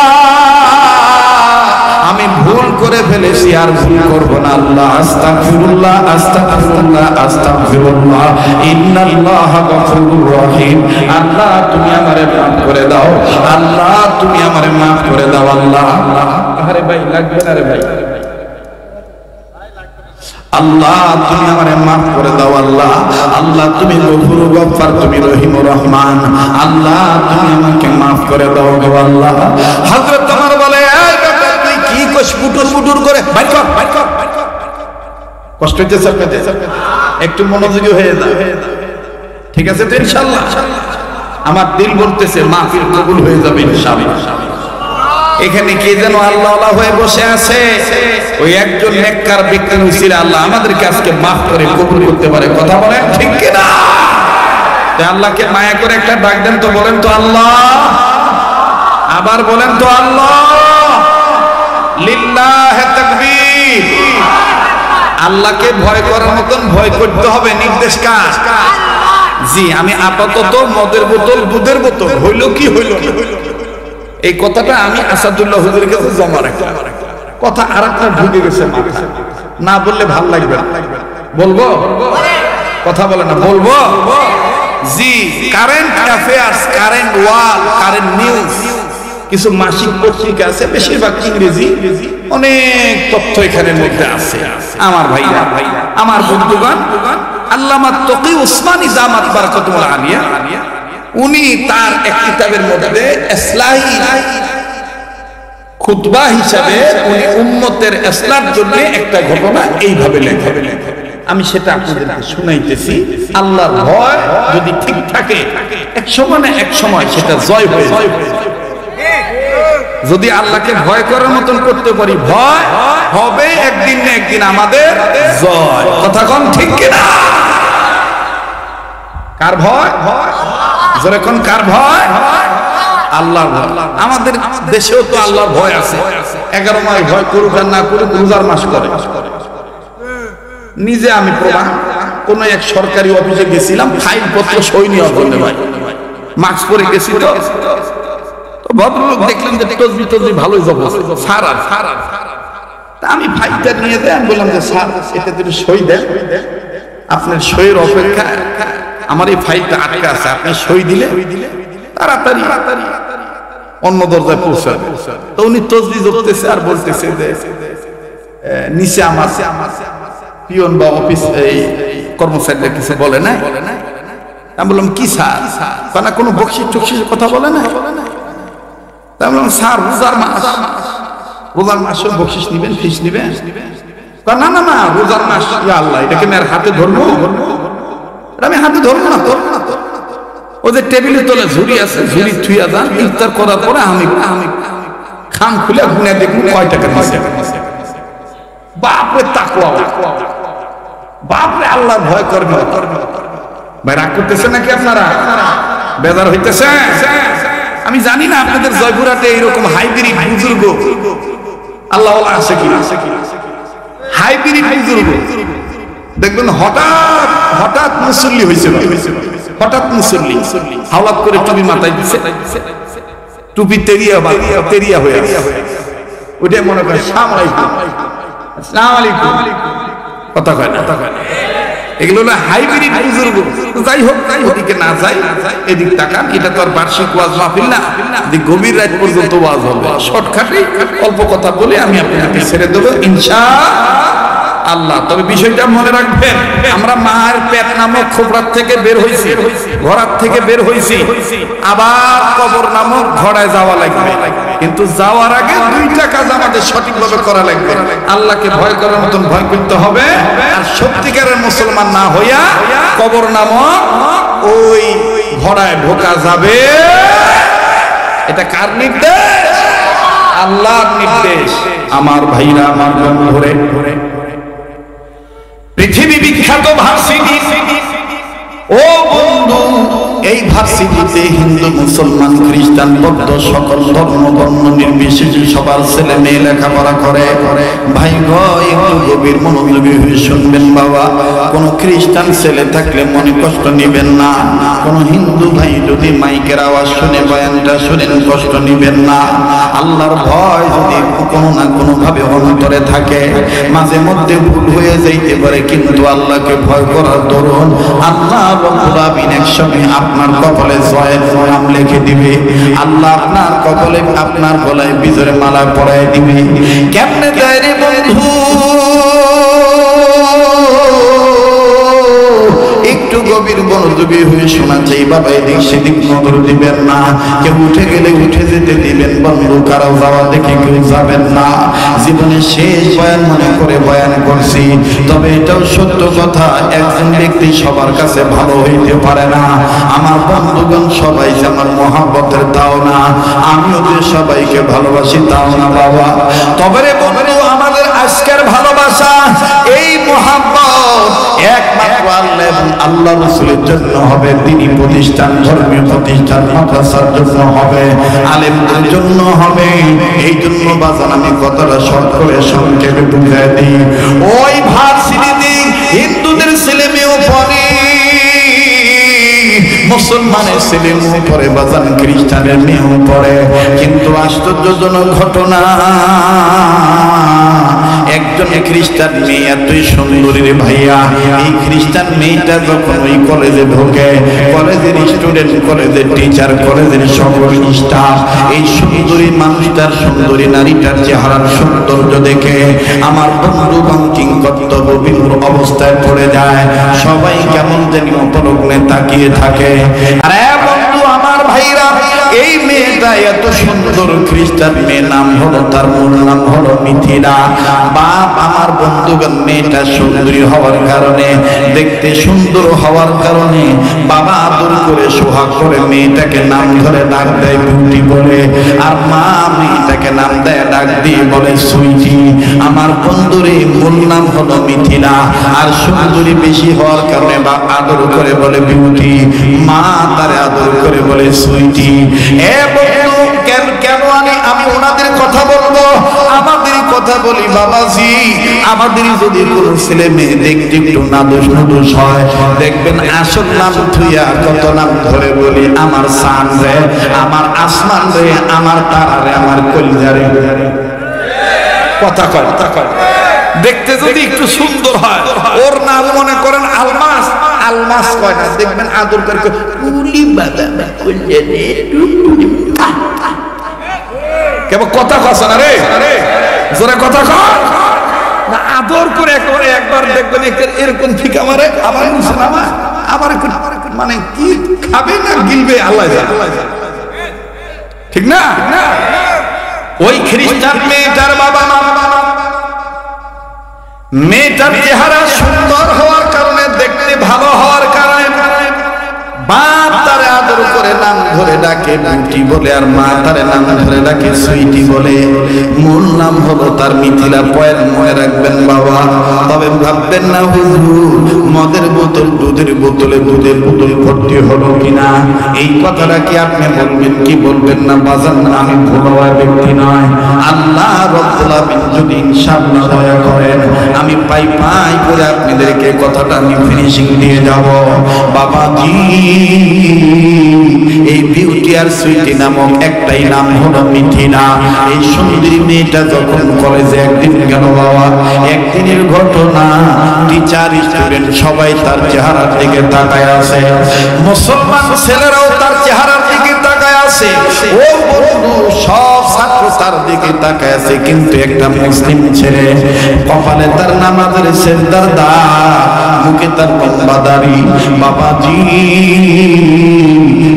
আমি ভুল করে ফেলেছি আর ভুল করব না। আল্লাহ আস্তাগফিরুল্লাহ আস্তাগফিরুল্লাহ আস্তাগফিরুল্লাহ ইন্নাল্লাহা গফুরুর রহিম। আল্লাহ তুমি আমারে মাফ করে দাও, আল্লাহ তুমি আমারে মাফ করে দাও। আল্লাহ আরে ভাই লাগবে না রে ভাই। আল্লাহ তুমি আমারে মাফ করে দাও। আল্লাহ আল্লাহ তুমি গফুর গফফার, তুমি রহিম রহমান। আল্লাহ তুমি আমাকে মাফ করে দাও গো আল্লাহ। হযরত ওমর বলে এই বেটা তুই কি কস পুটুর পুটুর করে বাইর কর বাইর কর। কষ্ট হচ্ছে আপনাদের? একটু মনোযোগী হয়ে যাও, ঠিক আছে তো ইনশাআল্লাহ? আমার দিল বলতেছে মাহফিল কবুল হয়ে যাবে ইনশাআল্লাহ। এখানে কে যেন আল্লাহ আল্লাহ হয়ে বসে আছে, ওই একজন নেককার ব্যক্তির উসিলা আল্লাহ আমাদেরকে আজকে মাফ করে কবুল করতে পারে। কথা বলেন ঠিক কি না? তাই আল্লাহকে মায়া করে একটা ডাক দেন তো, বলেন তো আল্লাহ, আবার বলেন তো আল্লাহ। লিল্লাহি তাকবীর। আল্লাহকে ভয় করার মতন ভয় করতে হবে, নির্দেশ কার? জি আমি আপাতত মদের বোতল দুধের বোতল হইল কি হইল এই কথাটা আমি আসাদুল্লাহ হুজুরের কাছে জমা রাখলাম। কথা আর একটা ঢুকে গেছে মাথায়, না বললে ভাল লাগবে না। বলবো? কথা বলে না, বলবো? জি কারেন্ট অ্যাফেয়ার্স, কারেন্ট ওয়াল, কারেন্ট নিউজ, কিছু মাসিক পত্রিকা আছে বেশিরভাগ ইংরেজি, অনেক তথ্য এখানের মধ্যে আছে। আমার ভাইরা, আমার বন্ধুগণ, আল্লামা তকি উসমানী জামাত বারাকাতুল্লাহ আলিয়া উনি তার এক কিতাবের মধ্যে ইসলাহি খুতবা হিসাবে উনি উম্মতের ইসলার জন্য একটা ঘটনা এইভাবে লেখেন। আমি সেটা আপনাদেরকে শুনাইতেছি। আল্লাহর ভয় যদি ঠিক থাকে এক সময় না এক সময় সেটা জয় হয়ে যায়। যদি আল্লাহকে ভয় করার মতন করতে পারি, ভয় হবে একদিন না একদিন আমাদের জয়। কথা কোন ঠিক কিনা? কার ভয়? যখন কার ভয়? আল্লাহর ভয়। আমাদের দেশেও তো আল্লাহর ভয় আছে। 11 মাস ভয় করুক আর না করুক রোজার মাস করে, নিজে আমি প্রমাণ। কোন এক সরকারি অফিসে গেছিলাম, ফাইল পত্র সই নেওয়ার জন্য ভাই, মাস্ক পরে গেছি তো ভদ্রলোক দেখলাম যে তসবি তসবি ভালোই জব স্যার। আমি ফাইলটা নিয়ে দেয়, আমি বললাম যে স্যার এটা যদি সই দেন, আপনার সইয়ের অপেক্ষা আমার এই ফাইলটা আটকে আছে, আপনি সই দিলে তাড়াতাড়ি অন্য দরজায় পৌঁছাবে। তো উনি তসবি জপতেছে আর বলতেছে যে নিচে আমার পিয়ন বা অফিস এই কর্মচারীরা কিছু বলে না। আমি বললাম কি স্যার, না কোনো বকশিস টকশিসের কথা বলে না। আমি বললাম স্যার রোজার মাসের বকশিস নিবেন, ফিস নিবেন? না না না, রোজার মাস, ইয়া আল্লাহ, এটাকে আমি আর হাতে ধরবো? আমি হাতে ধরবো না তো। ওদের টেবিলের তলে ঝুড়ি আছে, ঝুড়ি থুইয়া যান, ইফতার করার পরে আমি খাম খুলে গুনে দেখুন কয় টাকা দিয়েছে। বাপরে তাকওয়া, বাপরে আল্লাহর ভয় করবে। ভাই রাগ করতেছে নাকি আপনারা? বেজার হইতেছে? আমি জানি না আপনাদের জয়পুরহাটে এইরকম হাইব্রিড বুজুর্গ আল্লাহ আছে কি, হাইব্রিড বুজুর্গ দেখবেন হঠাৎ হঠাৎ মুসল্লি হয়েছে, হঠাৎ মুসল্লি হাওলাত করে টুপি মাথায় দিচ্ছে, টুপি তেরিয়া হয়ে আছে, ওইটাই মনে করে আসসালামু আলাইকুম, কথা কয় না। এগুলো হলো হাইব্রিড বুজুর্গ। যাই হোক, ওদিকে না যাই, এদিক তাকান। এটা তো আর বার্ষিক ওয়াজ মাহফিল না, গভীর রাত পর্যন্ত ওয়াজ হবে। শর্টকাটে অল্প কথা বলে আমি আপনাকে ছেড়ে দেবো ইনশাআল্লাহ। তবে বিষয়টা মনে রাখবেন, আমরা মার পেট নামক খোপড়ার থেকে বের হইছি, ঘোড়ার থেকে বের হইছি, আবার কবর নামক ঘোড়ায় যাওয়া লাগবে। কিন্তু যাওয়ার আগে দুইটা কাজ আমাদের সঠিকভাবে করা লাগবে। আল্লাহকে ভয় করার মতন ভয় করতে হবে, আর সত্যিকারের মুসলমান না হইয়া কবর নামক ওই ঘোড়ায় ঢোকা যাবে। এটা কার নির্দেশ? আল্লাহর নির্দেশ। আমার ভাইরা, আমার বন্ধুরে, পৃথিবী বিখ্যাত ভার্সিটি, ও বন্ধু, এই ভার্সিটিতে হিন্দু মুসলমান খ্রিস্টান বৌদ্ধ সকল ধর্ম বর্ণ নির্বিশেষে সবার ছেলে মেয়ে লেখাপড়া করে। ভাই গো, একটু গভীর মনোযোগী হয়ে শুনবেন বাবা। কোন খ্রিস্টান ছেলে থাকলে মনে কষ্ট নেবেন না, কোন হিন্দু ভাই যদি মাইকের আওয়াজ শুনে বয়ানটা শুনেন কষ্ট নেবেন না। আল্লাহর ভয় যদি কোনো না কোনো ভাবে অন্তরে থাকে, মাঝে মধ্যে ভুল হয়ে যাইতে পারে, কিন্তু আল্লাহকে ভয় করার দরুন আল্লাহ রব্বুল আমিন একসময় আপনার কপালে জয়ের নাম লিখে দিবে। আল্লাহ আপনার কপালে, আপনার গলায় বিজয়ের মালা পরায় দিবে। কেমনে দেয় রে বন্ধু? একটু গভীর মনোযোগী হয়ে শোনা চাই বাবা। এদিক সেদিক নজর দিবেন না, কেউ উঠে গেলে উঠে যেতে দিবেন বন্ধু, কারো যাওয়া দেখে কেউ যাবেন না। জীবনের শেষ বয়ান মনে করে বয়ান করছি, তবে এটাও সত্য কথা, একজন ব্যক্তি সবার কাছে ভালো হইতে পারে না। আমার বন্ধুগণ সবাই যে আমার মহাব্বতের দাও না, আমিও যে সবাইকে ভালোবাসি তাও না বাবা। তবে রে বন্ধু, আমাদের আজকের ভালোবাসা, এই মহাব্বত একমাত্র আল্লাহ এবং আল্লাহ রাসূলের জন্য হবে। তিনি প্রতিষ্ঠান, ধর্মীয় প্রতিষ্ঠান, মাদ্রাসার জন্য হবে, আলেমদের জন্য হবে। এই জন্য বাজান আমি কথাটা শর্ট করে সংক্ষেপে বুঝাই দিই। ওই ভার্সিটিতে হিন্দুদের ছেলে মেয়েও পড়ে, মুসলমানের ছেলে মেয়েও পড়ে, বাজান খ্রিস্টানের মেয়েও পড়ে। কিন্তু আশ্চর্যজনক ঘটনা, একজন খ্রিস্টান মেয়ে এতই সুন্দরী রে ভাইয়া, এই খ্রিস্টান মেয়েটা যখন ওই কলেজে ঢোকে, কলেজের স্টুডেন্ট, কলেজের টিচার, কলেজের সকল স্টাফ, এই সুন্দরী মানুষটার, সুন্দরী নারীটার চেহারার সৌন্দর্য দেখে আমার বন্ধুগণ কিংকর্তব্য বিমূঢ় অবস্থায় পড়ে যায়। সবাই কেমন যেন অপলগ্নে তাকিয়ে থাকে। আরে বন্ধু আমার ভাইরা, এই মেয়েটা এত সুন্দর খ্রিস্টান মেয়ে, নাম হলো, তার মূল নাম হলো মিথিলা। বাপ আমার বন্ধুগণ, মেয়েটা সুন্দরী হওয়ার কারণে, দেখতে সুন্দর হওয়ার কারণে বাবা আদর করে সোহাগ করে মেয়েটাকে নাম ধরে ডাক দেয় বিউটি বলে, আর মা মেয়েটাকে নাম দেয় ডাক দিয়ে বলে সুইটি। আমার বন্ধুরে মূল নাম হলো মিথিলা, আর সুন্দরী বেশি হওয়ার কারণে বাপ আদর করে বলে বিউটি, মা তারে আদর করে বলে সুইটি। এ বন্ধু, কেন আমি ওনাদের কথা বলবো? আমাদের কথা কথা বলি বাবাজি, আমাদের যদি কোনো ছেলে মেয়ে দেখতে একটু নাদুস নুদুস হয়, দেখবেন আসল নাম থুইয়া কত নাম ধরে বলি, আমার সান রে, আমার আসমান রে, আমার তারা রে, আমার কলিজা রে। কথা কয়, দেখতে যদি একটু সুন্দর হয়, ওর নাম মনে করেন আলমাস, আলমাস কয় না, দেখবেন আদর করে কুলি বাবা কলিজা রে। কেবল কথা কস না রে, জোরে কথা কয় না, আদর করে একেবারে একবার দেখবেন এরকম ঠিক আমারে আবার নিচে নামা, আবার মানে কি খাবে না গিলবে আল্লাহ জানে, ঠিক না? ওই খ্রিস্টান মেয়েটার বাবা মেয়েটার চেহারা সুন্দর হওয়ার কারণে, দেখতে ভালো হওয়ার কারণে বাপ তারে আদর করে নাম ধরে ডাকে বুটি বলে, আর মা তারে নাম ধরে ডাকে সুইটি বলে। মূল নাম হলো তার মিথিলা। পয়েন্ট মনে রাখবেন বাবা। তবে ভাববেন না হুজুর মদের বোতল, দুধের বোতলে দুধের বোতল ভর্তি হলো কিনা, এই কথাটা কি আপনি বলবেন কি বলবেন না? বাজান আমি ভোলা ব্যক্তি নয়। আল্লাহ রাব্বুল আলামিন যদি ইনশাআল্লাহ দয়া করেন, আমি পাই করে আপনাদেরকে কথাটা আমি ফিনিশিং দিয়ে যাব। বাবাজি, এই বিউটি আর সুইটি নামক একটাই নাম হলো মিথিলা। এই সুন্দরী মেয়েটা যখন কলেজে একদিন গেল বাবা, একদিনের ঘটনা, টিচার স্টুডেন্ট সবাই তার চেহারার দিকে তাকায় আছে, মুসলমান ছেলেরাও তার চেহারার দিকে তাকায় আছে, ও বন্ধু সব ছাত্র তার দিকে তাকায় আছে, কিন্তু একটা মুসলিম ছেলে, কপালে তার নামাজের সেজদার দাগ, মুখে তার লম্বা দাড়ি। বাবাজি,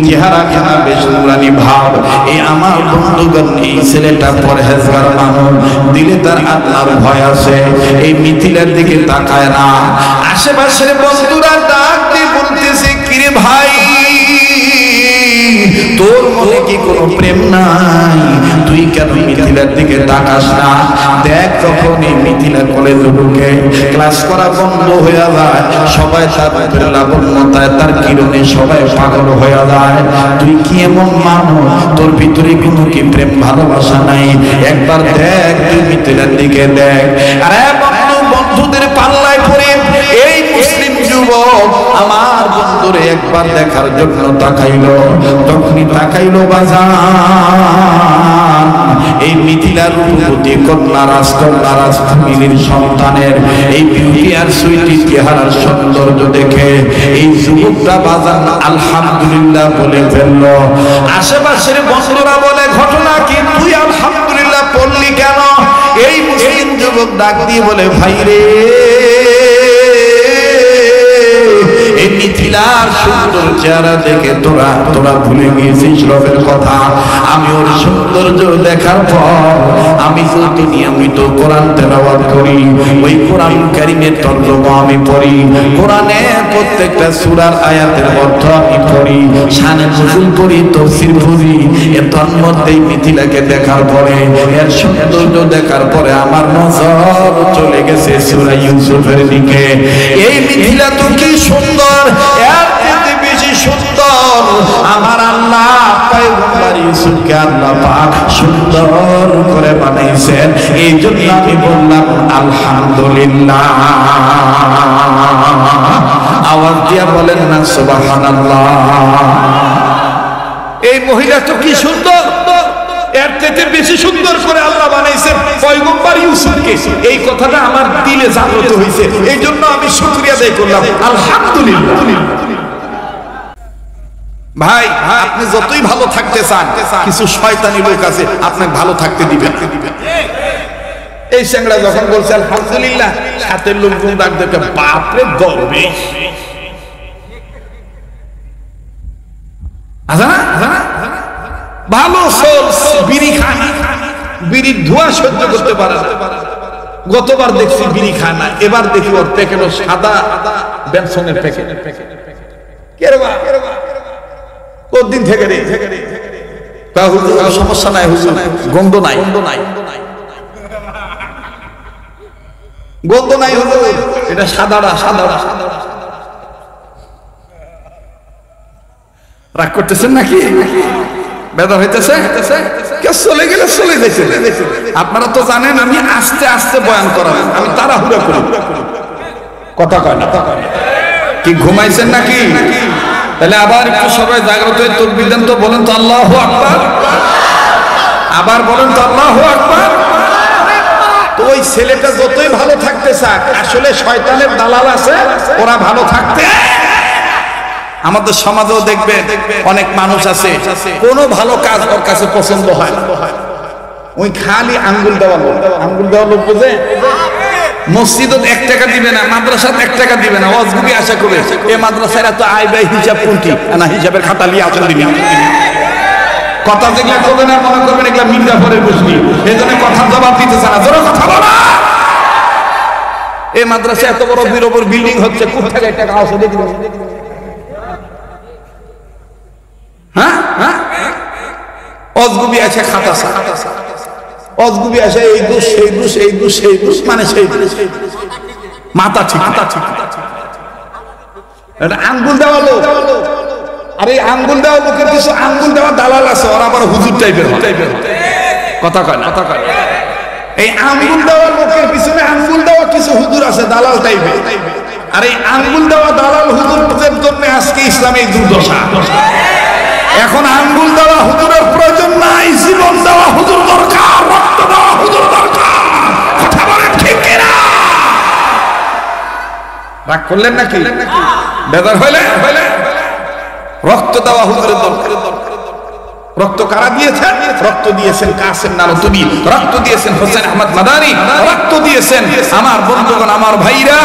চেহারা খানা বেশ নুরানি ভাব। এই আমার বন্ধুগণ, এই ছেলেটা পরহেজগার মানুষ, দিলে তার আল্লাহর ভয় আছে, এই মিথিলার দিকে তাকায় না। আশেপাশের বন্ধুরা ডাক দিয়ে বলতেছে, কিরে ভাই তোর মনে কি কোনো প্রেম নাই? তুই কেন মিথিলার দিকে তাকাস না? দেখ যখন এই মিথিলা কলেজে ঢুকে ক্লাস করা বন্ধ হয়ে যায়, সবাই তার ভিতরে লাবণ্যতায় তার কিরণে সবাই পাগল হয়ে যায়। তুই কি এমন মানুষ, তোর ভিতরে কোনো কি প্রেম ভালোবাসা নাই? একবার দেখ, তুই মিথিলার দিকে দেখ। আরে বন্ধু, বন্ধুদের পাল্লায় পড়ে এই মুসলিম যুবক আমার বন্ধুরে একবার দেখার জন্য তাকাইলো। তখনই তাকাইলো বাজান, এই মিথিলার রূপবতী কন্যা রাজ ফ্যামিলির সন্তানের এই বিউটি আর সুইটি চেহারার সৌন্দর্য দেখে এই যুবকটা বাজান আলহামদুলিল্লাহ বলে ফেললো। আশেপাশের বন্ধুরা বলে, ঘটনা কি, তুই আলহামদুলিল্লাহ বললি কেন? এই মুসলিম যুবক ডাক দিয়ে বলে, ভাই রে, এই মিথিলার সুন্দর চেহারা দেখে তোরা ভুলে গিয়েছিস রবের কথা। আমি ওর সৌন্দর্য দেখার পর আমি তো নিয়মিত কোরআন তেলাওয়াত করি, ওই কোরআন কারীমের তর্জমা আমি পড়ি, কোরআনের প্রত্যেকটা সূরার আয়াতের অর্থ আমি পড়ি, শানে নুজুল পড়ি, তাফসীর পড়ি। এর তন্মধ্যে মিথিলাকে দেখার পরে, এর সৌন্দর্য দেখার পরে আমার নজর চলে গেছে সূরা ইউসুফের দিকে। এই মিথিলা তো কি সুন্দর, এর চেয়ে বেশি সুন্দর আমার আল্লাহ পয়গম্বর ইউসুফকে আল্লাহ পাক সুন্দর করে বানাইছেন। এই জন্য আমি বললাম আলহামদুলিল্লাহ। আওয়াজ দিয়া বলেন না সুবহানাল্লাহ। এই মহিলা তো কি সুন্দর, এর থেকে বেশি সুন্দর করে আল্লাহ বানাইছেন পয়গম্বর ইউসুফকে। এই কথাটা আমার দিলে জাগ্রত হয়েছে, এই জন্য আমি শুকরিয়া আদায় করলাম আলহামদুলিল্লাহ। ভাই, আপনি যতই ভালো থাকতে চান, কিছু শয়তানি লোক আছে আপনাকে ভালো থাকতে দিবে না। এই স্যাংরা যখন বলছে আলহামদুলিল্লাহ, সাথের লোকজন ডাক দেখে, বাপরে গর্বে ভালো বিড়ি খায় না, বিড়ির ধোঁয়া সহ্য করতে পারে না। গতবার দেখছি বিড়ি খায় না, এবার দেখি ওর প্যাকেটও সাদা বেনসনের প্যাকেট। কতদিন থেকে রে? সমস্যা নাই হুজুর, গন্ধ নাই, গন্ধ নাই হুজুর, এটা সাদারা। রাগ করতেছেন নাকি? বেদা হইতেছে? কেউ চলে গেলে চলে গেছে। আপনারা তো জানেন আমি আস্তে আস্তে বয়ান করাবো, আমি তাড়াহুড়া করি। কথা কয় না? কি ঘুমাইছেন নাকি? তাহলে আবার একটু সবাই জাগ্রত হয়ে তাকবীর দেন তো, বলেন তো আল্লাহু আকবার। আবার বলেন তো আল্লাহু আকবার। তো ওই ছেলেটা যতই ভালো থাকতে চাক, আসলে শয়তানের দালাল আছে, ওরা ভালো থাকতে। আমাদের সমাজেও দেখবে অনেক মানুষ আছে কোনো ভালো কাজ ওর কাছে পছন্দ হয় না, ওই খালি আঙ্গুল দেওয়া লোক। আঙ্গুল দেওয়া লোক বুঝে? মসজিদে 1 টাকা দিবে না, মাদ্রাসাতে 1 টাকা দিবে না, ওয়াজগুবি আশা করে এই মাদ্রাসার এত আয় ব্যয় হিসাব কোনটি না, হিসাবের খাতা নিয়ে আসেন দিবি। কথা যেগুলা করবেন আর মনে করবেন এগুলা মির্জা পরে বুঝবি, এই জন্য কথার জবাব দিতেছে না। জোরে কথা বলা। এই মাদ্রাসা এত বড় বিরবর বিল্ডিং হচ্ছে, কোথায় টাকা আসে দেখি? হ্যাঁ হ্যাঁ, অজগুবি আছে খাতা, অজগুবি আছে এই দোষ সেই দোষ, এই দোষ সেই দোষ, মানে সেই মাথা ঠিক, মাথা ঠিক। আঙ্গুল দেওয়া লোক, আর এই আঙ্গুল দেওয়া লোকের কিছু আঙ্গুল দেওয়া দালাল আছে, ওরা আবার হুজুর টাইপের। কথা কয় না? কথা কয়। এই আঙ্গুল দেওয়া লোকের পিছনে আঙ্গুল দেওয়া কিছু হুজুর আছে দালাল টাইপের, আর এই আঙ্গুল দেওয়া দালাল হুজুরদের জন্য আজকে ইসলামের দুর্দশা। এখন আঙ্গুল দেওয়া হুজুরের প্রয়োজন নাই, জীবন দেওয়া হুজুর দরকার, রক্ত দেওয়া হুজুর দরকার। কথা বলেন ঠিক কিনা? রাগ করলেন নাকি? বেজার হইলে রক্ত দেওয়া হুজুরের দরকার। রক্ত কারা দিয়েছেন? রক্ত দিয়েছেন কাসেম নানুতুবি, রক্ত দিয়েছেন হোসেন আহমদ মাদানী, রক্ত দিয়েছেন আমার বন্ধুগণ, আমার ভাইরা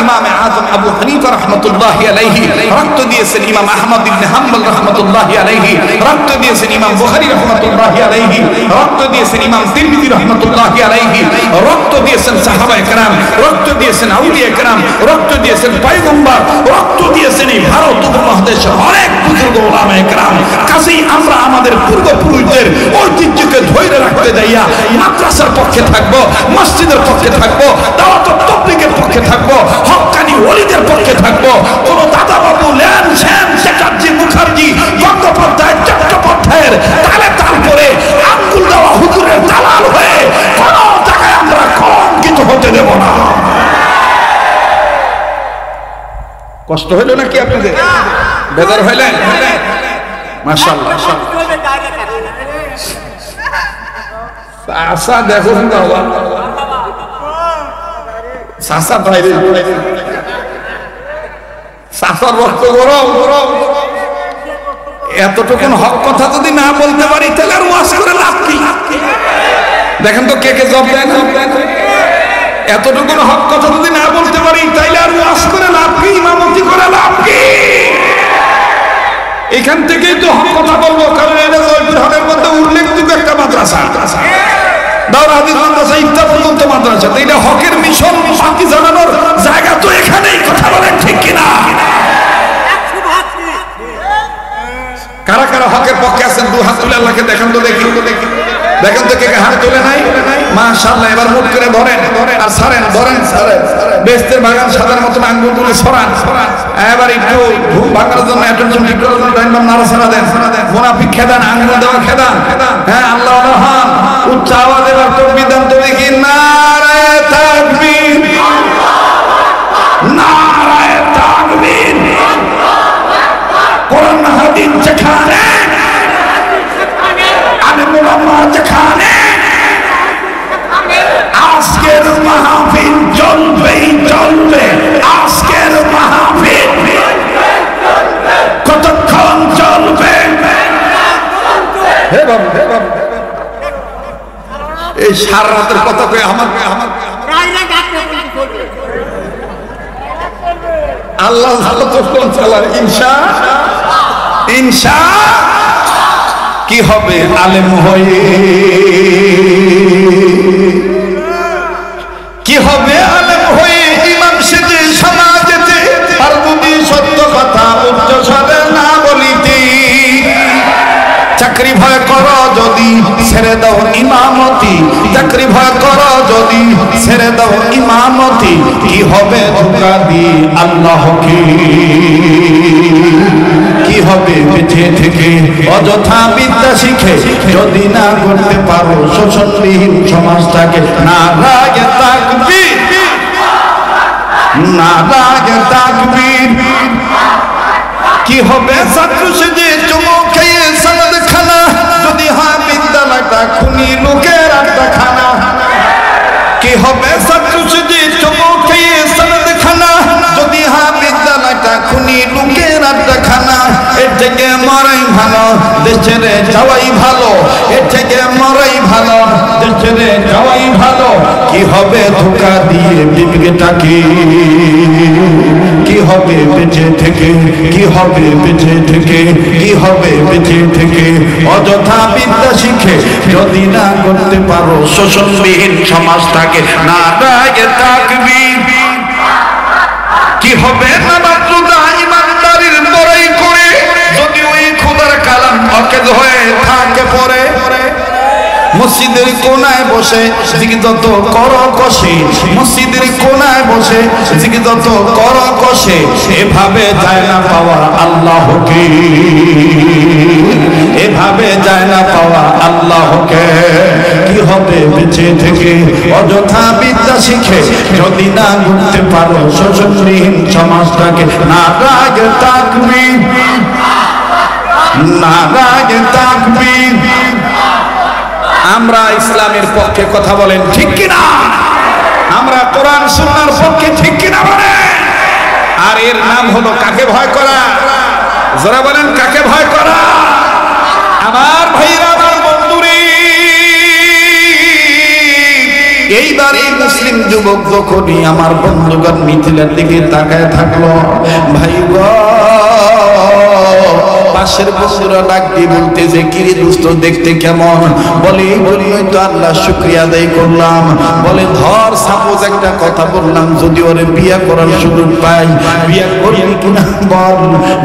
ইমামে আজম আবু হানিফা রাহমাতুল্লাহি আলাইহি, রক্ত দিয়েছেন ইমাম আহমদ ইবনে হাম্বল রাহমাতুল্লাহি আলাইহি, রক্ত দিয়েছেন ইমাম বুখারী রাহমাতুল্লাহি আলাইহি, রক্ত দিয়েছেন ইমাম তিরমিজি রাহমাতুল্লাহি আলাইহি, রক্ত দিয়েছেন সাহাবায়ে কেরাম, রক্ত দিয়েছেন আউলিয়া কেরাম, রক্ত দিয়েছেন পয়গম্বর, রক্ত দিয়েছেন এই ভারত উপমহাদেশের অনেক বুজুর্গ উলামায়ে কেরাম। কাজেই আমরা আমাদের পূর্বপুরুষদের ঐতিহ্যকে ধরে রাখতে যাইয়া মাদ্রাসার পক্ষে থাকবো, মসজিদের পক্ষে থাকবো, দাওয়াত ও তাবলীগের পক্ষে থাকবো, হক্কানি ওলিদের পক্ষে থাকবো। কোন দাদা বাবু ল্যান শ্যাম চ্যাটার্জি মুখার্জি গঙ্গোপাধ্যায় চট্টোপাধ্যায়ের তালে তাল করে আঙ্গুল দেওয়া হুজুরের দালাল হয়ে কোন জায়গায় আমরা কলঙ্কিত হতে দেব না। কষ্ট হইল নাকি আপনাদের? বেজার হইলেন? মাশাআল্লাহ। আশা দেখুন বাবা, চাষা বাইরে, চাষার রক্ত গরম। এতটুকুন হক কথা যদি না বলতে পারি তাহলে আর ওয়াজ করে লাভ কি? দেখেন তো কে কে জব দেন। এতটুকুন হক কথা যদি না বলতে পারি তাইলে আর ওয়াজ করে লাভ কি? ইমামতি করে লাভ কি? এখান থেকেই তো হক কথা বলবো, কারণ এটা জয়পুরহাটের মধ্যে উল্লেখযোগ্য একটা মাদ্রাসা, দাওরা হাদিস মাদ্রাসা, ইফতা পর্যন্ত মাদ্রাসা। এটা হকের মিশন, শান্তি জানানোর জায়গা তো এখানেই। কথা বলেন ঠিক কিনা? কারা কারা হকের পক্ষে আছেন? 2 হাত তুলে আল্লাহকে দেখান তো দেখি। দেখেন তো কে কে হাত তুলে নাই? মাশাআল্লাহ। এবার মুখ করে ধরেন আর ছাড়েন, ধরেন ছাড়েন। বেস্তের বাগান সাদার মতো আঙ্গুল তুলে ছড়ান। এবার একটু ঘুম ভাঙার জন্য অ্যাটেনশন ঠিক করার জন্য ডাইন বাম নাড়াচাড়া দেন। মুনাফিক খেদান, আঙ্গুল দেওয়া খেদান। হ্যাঁ, আল্লাহ রহমান উচ্চ আওয়াজে এবার তাকবীর দেন তো দেখি। নারায়ে তাকবীর, নারায়ে তাকবীর। কোরআন হাদিস যেখানে, আলেমুল উলামা যেখানে, আজকের মাহফিল চলবেই চলবে। আজকের মাহফিল কতক্ষণ চলবে? হে বাবা, হে বাবা, এই সারা রাতের কথা কয়ে আমাকে আল্লাহ ভালো তো কোন চালার। ইনশা ইনশা কি হবে? আলেম হয়ে কি হবে? আলেম হয়ে ইমাম সেজে সমাজেতে, আর যদি সত্য কথা উচ্চ স্বরে না বলিতে, চাকরি ভয় করো যদি ছেড়ে দাও ইমামতি, চাকরি ভয় করো যদি ছেড়ে দাও ইমামতি, কি হবে ধোঁকা দি আল্লাহকে? কি কি হবে বেঁচে থেকে অযথা বিদ্যা শিখে যদি না করতে পারো শোষণবিহীন সমাজটাকে। নারায়ে তাকবীর, নারায়ে তাকবীর। কি হবে ছাত্র সেজে চুমো খেয়ে সনদ খানা, যদি হয় বিদ্যালয়টা খুনি লোকের আড্ডাখানা। কি হবে ছাত্র সেজে চুমো খেয়ে সনদ খানা, যদি হয় বিদ্যালয়টা খুনি লোকের আড্ডাখানা। এর থেকে মরাই ভালো, দেশ ছেড়ে যাওয়াই ভালো। এর থেকে মরাই ভালো, দেশ ছেড়ে যাওয়াই ভালো। কি হবে ধোঁকা দিয়ে বিবেকটাকে, কি হবে বেঁচে থেকে, কি হবে বেঁচে থেকে, কি হবে বেঁচে থেকে অযথা বিদ্যা শিখে যদি না করতে পারো শোষণবিহীন সমাজটাকে। নারায়ে তাকবীর। কি হবে নামাজুদা ইমানদারির বড়াই করে, যদি ওই খোদার কালাম অকেজ হয়ে থাকে পরে। মসজিদের কোনায় বসে জিকিরত করো কষে, মসজিদের কোনায় বসে জিকিরত করো কষে। এভাবে যায় না পাওয়া আল্লাহকে, এভাবে যায় না পাওয়া আল্লাহকে। কি হবে বেঁচে থেকে অযথা বিদ্যা শিখে যদি না করতে পারো শোষণবিহীন সমাজটাকে। নারায়ে তাকবীর, নারায়ে তাকবীর। আমরা ইসলামের পক্ষে কথা বলেন ঠিক কিনা? আমরা কোরআন সুন্নাহর পক্ষে ঠিক কিনা বলেন? আর এর নাম হলো কাকে ভয় করা? যারা বলেন কাকে ভয় করা? আমার ভাইরা, আমার বন্ধুরে, এইবারই মুসলিম যুবক যখনই আমার বন্ধুগণ মিথিলার দিকে তাকায় থাকলো, ভাই গো পাশের বন্ধুরা ডাক দিয়ে বলতেছে কিরে দোস্ত দেখতে কেমন? বলে বলি ওই তো আল্লাহ শুকরিয়া আদায় করলাম। বলে ধর সাপোজ একটা কথা বললাম, যদি ওরে বিয়ে করার সুযোগ পাই বিয়ে করবি কিনা বল।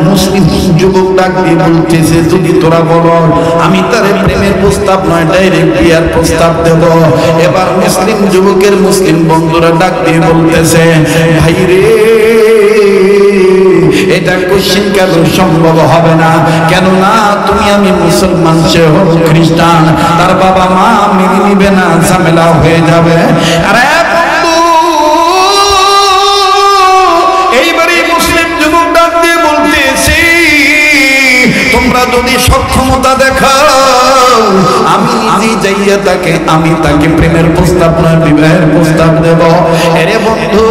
মুসলিম যুবক ডাক দিয়ে বলতেছে যদি তোরা বলো আমি তারে প্রেমের প্রস্তাব নয় ডাইরেক্ট বিয়ার প্রস্তাব দেব। এবার মুসলিম যুবকের মুসলিম বন্ধুরা ডাক দিয়ে বলতেছে ভাই রে এটা কোশ্চেন কেন সম্ভব হবে না? কেননা তুমি আমি মুসলমান, সে হলো খ্রিস্টান, তার বাবা মা মেনে নিবে না, ঝামেলা হয়ে যাবে। আরে বন্ধু, এইবারে মুসলিম যুবক ডাক দিয়ে বলতেছি তোমরা যদি সক্ষমতা দেখাও আমি নিজে যাইয়া তাকে, আমি তাকে প্রেমের প্রস্তাব নয় বিবাহের প্রস্তাব দেব। আরে বন্ধু,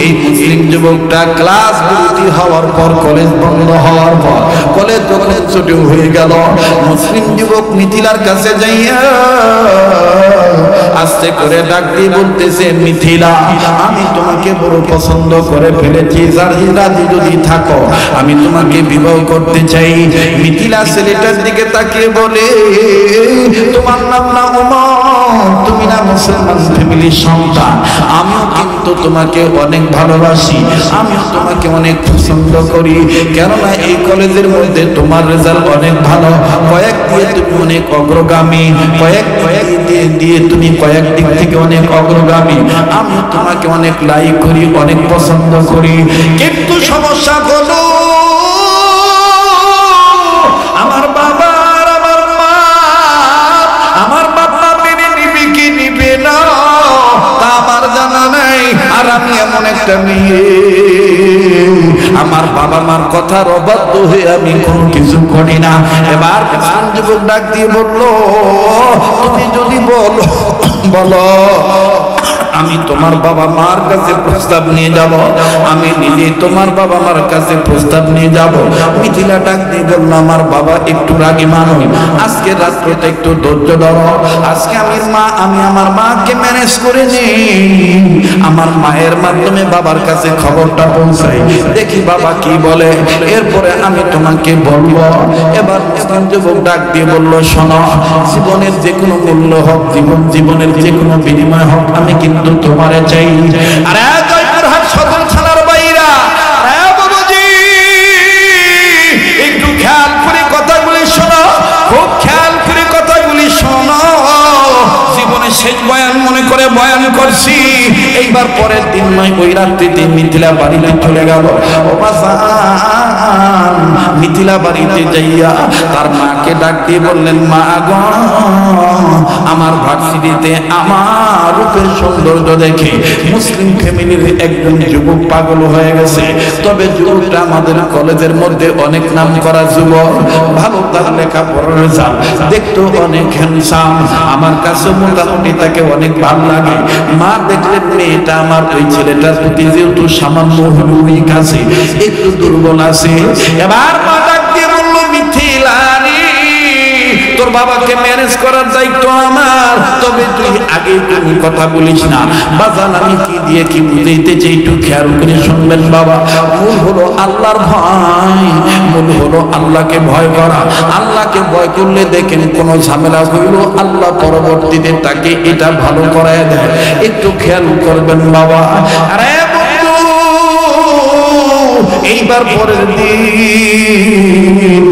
এই মুসলিম যুবকটা ক্লাস ভর্তি হওয়ার পর, কলেজ বন্ধ হওয়ার পর, কলেজ যখন ছুটি হয়ে গেল, মুসলিম যুবক মিথিলার কাছে যাইয়া আস্তে করে ডাক দিয়ে বলতেছে মিথিলা আমি তোমাকে বড় পছন্দ করে ফেলেছি, রাজি যদি থাকো আমি তোমাকে বিবাহ করতে চাই। মিথিলা ছেলেটার দিকে তাকিয়ে বলে তোমার নাম না ওমর, তুমি না মুসলমান ফ্যামিলির সন্তান, আমিও কিন্তু তোমাকে অনেক ভালোবাসি, আমিও তোমাকে অনেক পছন্দ করি, কেননা এই কলেজের মধ্যে তোমার রেজাল্ট অনেক ভালো, কয়েক দিয়ে তুমি অনেক অগ্রগামী, কয়েক দিয়ে তুমি কয়েক দিক থেকে অনেক অগ্রগামী, আমি তোমাকে অনেক লাইক করি, অনেক পছন্দ করি। কিন্তু সমস্যা হলো আমার বাবা আর আমার মা, আমার বাবা মেনে নিবে কি নিবে না তা আমার জানা নাই। আর আমি এমন একটা মেয়ে, আমার বাবা মার কথার অবাধ্য হয়ে আমি কোনো কিছু করি না। এবার যুবক ডাক দিয়ে বললো তুমি যদি বলো আমি তোমার বাবা মার কাছে প্রস্তাব নিয়ে যাব, আমি নিজে তোমার বাবা মার কাছে প্রস্তাব নিয়ে যাব। মিথিলা ডাক দিয়ে বলল আমার বাবা একটু রাগী মানুষ, আজকে রাত্রটা একটু ধৈর্য ধরো, আজকে আমি আমার মাকে ম্যানেজ করে নিই, আমার মায়ের মাধ্যমে বাবার কাছে খবরটা পৌঁছাই, দেখি বাবা কি বলে, এরপরে আমি তোমাকে বলবো। এবার যুবক ডাক দিয়ে বলল শোনো, জীবনের যে কোনো মূল্য হোক, জীবনের যে কোনো বিনিময় হোক, আমি কিন্তু তোমারে চাই। আরে জয়পুরহাট সদর থানার বাইরা, বাবাজি একটু খেয়াল করে কথাগুলি শোনো, খুব খেয়াল করে কথাগুলি শোনো। জীবনে শেষ বয়ান মনে করে বয়ান করছি, এইবার পরের দিন নয় ওই রাত্রিতে মিথিলা বাড়িতে চলে গেল। ও বাজান মিথিলা বাড়িতে যাইয়া তার মাকে ডাক দিয়ে বললেন, মা গো আমার ভার্সিটিতে আমার রূপের সৌন্দর্য দেখে মুসলিম ফ্যামিলির একজন যুবক পাগল হয়ে গেছে। তবে যুবকটা আমাদের কলেজের মধ্যে অনেক নাম করা যুবক, ভালো তার লেখাপড়ার রেজাল্ট, দেখতো অনেক হ্যান্ডসাম, আমার কাছে মোটামুটি তাকে অনেক ভালো লাগে। মা দেখলেন মেয়েটা আমার ওই ছেলেটার প্রতি যেহেতু সামান্য উইক আছে, একটু দুর্বল আছে। এবার মা ডাক দিয়ে বলল, মিথিলা তোর বাবাকে ম্যানেজ করার দায়িত্ব আমার, তবে তুই আগে তুমি কথা বলিস না। বাজান আমি কি দিয়ে কি বুঝাইতে চাই একটু খেয়াল করে শুনবেন বাবা। মূল হলো আল্লাহর ভয়, মূল হলো আল্লাহকে ভয় করা। আল্লাহকে ভয় করলে দেখেন কোন ঝামেলা হইল আল্লাহ পরবর্তীতে তাকে এটা ভালো করায় দেয়। একটু খেয়াল করবেন বাবা। আরে এইবার পরের দিন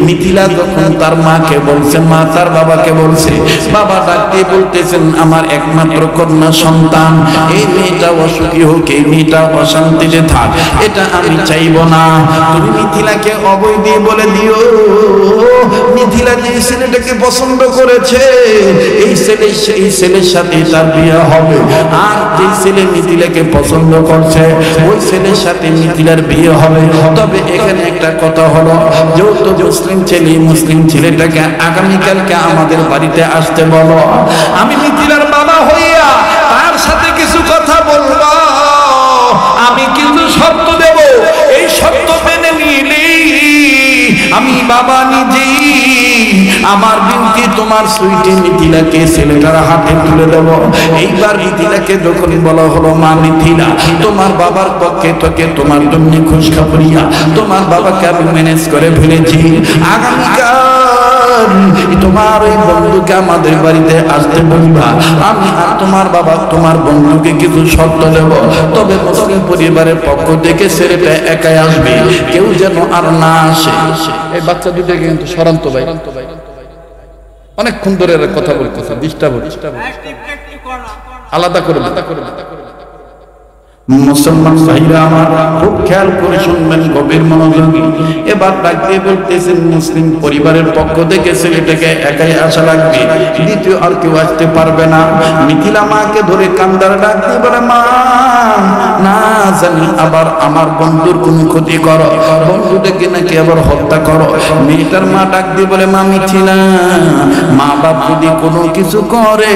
মিথিলা যখন তার মাকে বলছে, মা তার বাবাকে বলছে, বাবা ডাকতে বলতেছেন আমার একমাত্র কন্যা সন্তান, এই মেয়েটা অসুখী হোক, এই মেয়েটা অশান্তিতে থাক, এটা আমি চাইব না। তুমি মিথিলাকে অবৈ দিয়ে বলে দিও মিথিলা যে ছেলেটাকে পছন্দ করেছে এই ছেলের সাথে তার বিয়ে হবে, আর যে ছেলে মিথিলাকে পছন্দ করছে ওই ছেলের সাথে মিথিলার বিয়ে হবে। তবে এখানে একটা কথা হলো, যেহেতু মুসলিম ছেলে মুসলিম ছেলেটাকে আগামীকালকে আমাদের বাড়িতে আসতে বলো, আমি মিথিলার বাবা হইয়া তার সাথে কিছু কথা বলবো, আমি কিন্তু শর্ত দেব, এই শর্ত মেনে নিলেই আমি বাবা নিজেই আমার বিনতি তোমার সুইটি মিথিলাকে ছেলেটার হাতে তুলে দেব। এইবার মিথিলাকে যখন বলা হলো, মা মিথিলা তোমার বাবার পক্ষে তোকে তোমার জন্য খুশ খবরিয়া তোমার বাবাকে আমি ম্যানেজ করে ফেলেছি, আগামীকাল তোমার ওই বন্ধুকে আমাদের বাড়িতে আসতে বলবা, আমি আর তোমার বাবা তোমার বন্ধুকে কিছু শর্ত দেব, তবে মুসলিম পরিবারের পক্ষ থেকে ছেলেটা একাই আসবে, কেউ যেন আর না আসে। এই বাচ্চা দুটোকে কিন্তু সরান্ত ভাই অনেকক্ষণ ধরে কথা বলতেছে, ডিস্টার্ব আলাদা করে মুসলমান ভাইরা আমার খুব খেয়াল করে শুনবেন, গভীর মনোযোগী। এবার ডাক দিয়ে বলতেছেন মুসলিম পরিবারের পক্ষ থেকে ছেলেটাকে একাই আসা লাগবে, দ্বিতীয় আর কেউ আসতে পারবে না। মিথিলা মাকে ধরে কান্দার ডাক দিয়ে বলে, মা না জানি আবার আমার বন্ধুর কোন ক্ষতি করো, বন্ধুটাকে নাকি আবার হত্যা করো। মেয়েটার মা ডাক দিয়ে বলে, মা মিথিলা মা বাপ যদি কোনো কিছু করে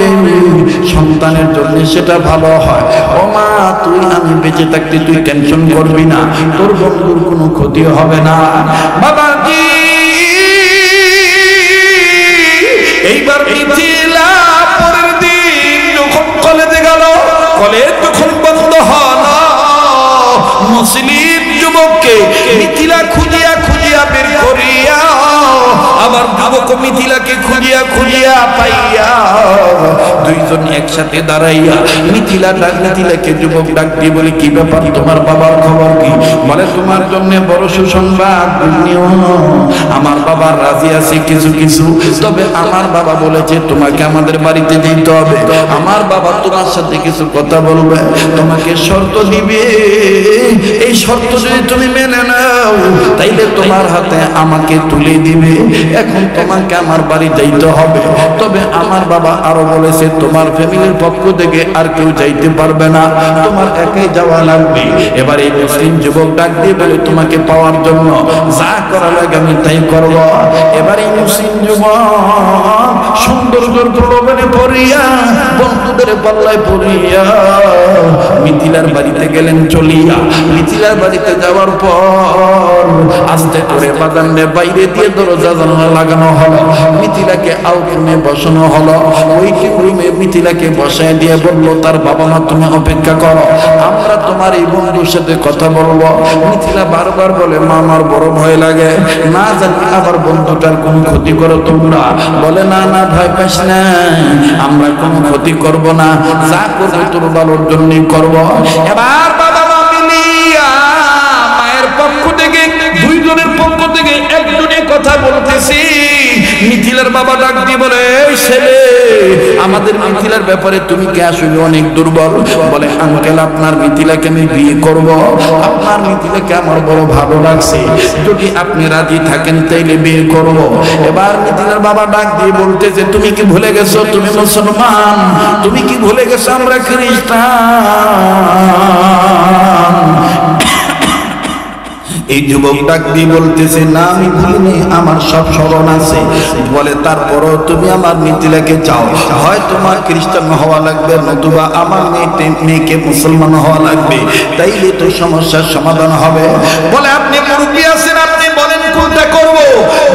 সন্তানের জন্য সেটা ভালো হয়। ও মা তুই আমি বেঁচে থাকতে তুই টেনশন করবি না, তোর বন্ধুর কোনো ক্ষতি হবে না। বাবা কি এইবার মিথিলা পরের দিন যখন কলেজে গেল, কলেজ যখন বন্ধ হলো, মুসলিম যুবককে মিথিলা খুঁজিয়া খুঁজিয়া বের করিয়া আবার যুবক মিথিলাকে খুঁজিয়া খুঁজিয়া পাইয়া দুইজন একসাথে দাঁড়াইয়া মিথিলাকে যুবক ডাক দিয়ে বলে, কি ব্যাপার তোমার বাবার খবর কি? বলে তোমার জন্য বড় সুসংবাদ, আমার বাবা রাজি আছে কিছু কিছু, তবে আমার বাবা বলেছে তোমাকে আমাদের বাড়িতে যেতে হবে, আমার বাবা তোমার সাথে কিছু কথা বলবে, তোমাকে শর্ত দিবে, এই শর্ত যদি তুমি মেনে নাও তাইলে তোমার হাতে আমাকে তুলে দিবে। এখন তোমাকে আমার বাড়ি যাইতে হবে, তবে আমার বাবা আরো বলেছে তোমার ফ্যামিলির পক্ষ থেকে আর কেউ যাইতে পারবে না, তোমার একাই যাওয়া লাগবে। এবার এই মুসলিম যুবক ডাক দিয়ে বলে, তোমাকে পাওয়ার জন্য যা করা লাগে আমি তাই করব। এবার এই মুসলিম যুবক সুন্দর প্রলোভনে পড়িয়া বন্ধুদের পাল্লায় পড়িয়া মিথিলার বাড়িতে গেলেন চলিয়া। মিথিলার বাড়িতে যাওয়ার পর আস্তে করে বাগানের বাইরে দিয়ে দরজা জানালা লাগানো হলো, মিথিলাকে আউটরুমে বসানো হলো। ওয়েটিং রুমে মিথিলাকে বসায় দিয়ে বললো, তার বাবা মা তুমি অপেক্ষা করো, আমরা তোমার এই বন্ধুর সাথে কথা বলবো। মিথিলা বারবার বলে, মা আমার বড় ভয় লাগে, না জানি আবার বন্ধুটার কোন ক্ষতি করো তোমরা। বলে, না না ভয় পাস না, আমরা কোনো ক্ষতি করব না, যা করবো তোর ভালোর জন্যই করবো। এবার বাবা মা মিলিয়া মায়ের পক্ষ থেকে দুইজনের পক্ষ থেকে একজনে কথা বলতেছি, মিথিলার বাবা ডাক দিয়ে বলে, এই ছেলে, আমাদের মিথিলার ব্যাপারে তুমি কি আসলে অনেক দুর্বল? বলে, আঙ্কেল, আপনার মিথিলাকে আমি বিয়ে করব, আপনার মিথিলাকে আমার বড় ভালো লাগছে, যদি আপনি রাজি থাকেন তাইলে বিয়ে করব। এবার মিথিলার বাবা ডাক দিয়ে বলতেছে, তুমি কি ভুলে গেছো তুমি মুসলমান? তুমি কি ভুলে গেছো আমরা খ্রিস্টান? এই যুবক ডাক দিয়ে বলতেছে, না আমি ভুলিনি, আমার সব স্মরণ আছে। বলে, তারপরও তুমি আমার মিথিলাকে চাও, হয় তোমার খ্রিস্টান হওয়া লাগবে, নতুবা আমার মেয়েকে মুসলমান হওয়া লাগবে, তাইলে তো সমস্যার সমাধান হবে। বলে, আপনি মুরব্বী আছেন, আপনি বলেন কোনটা করব?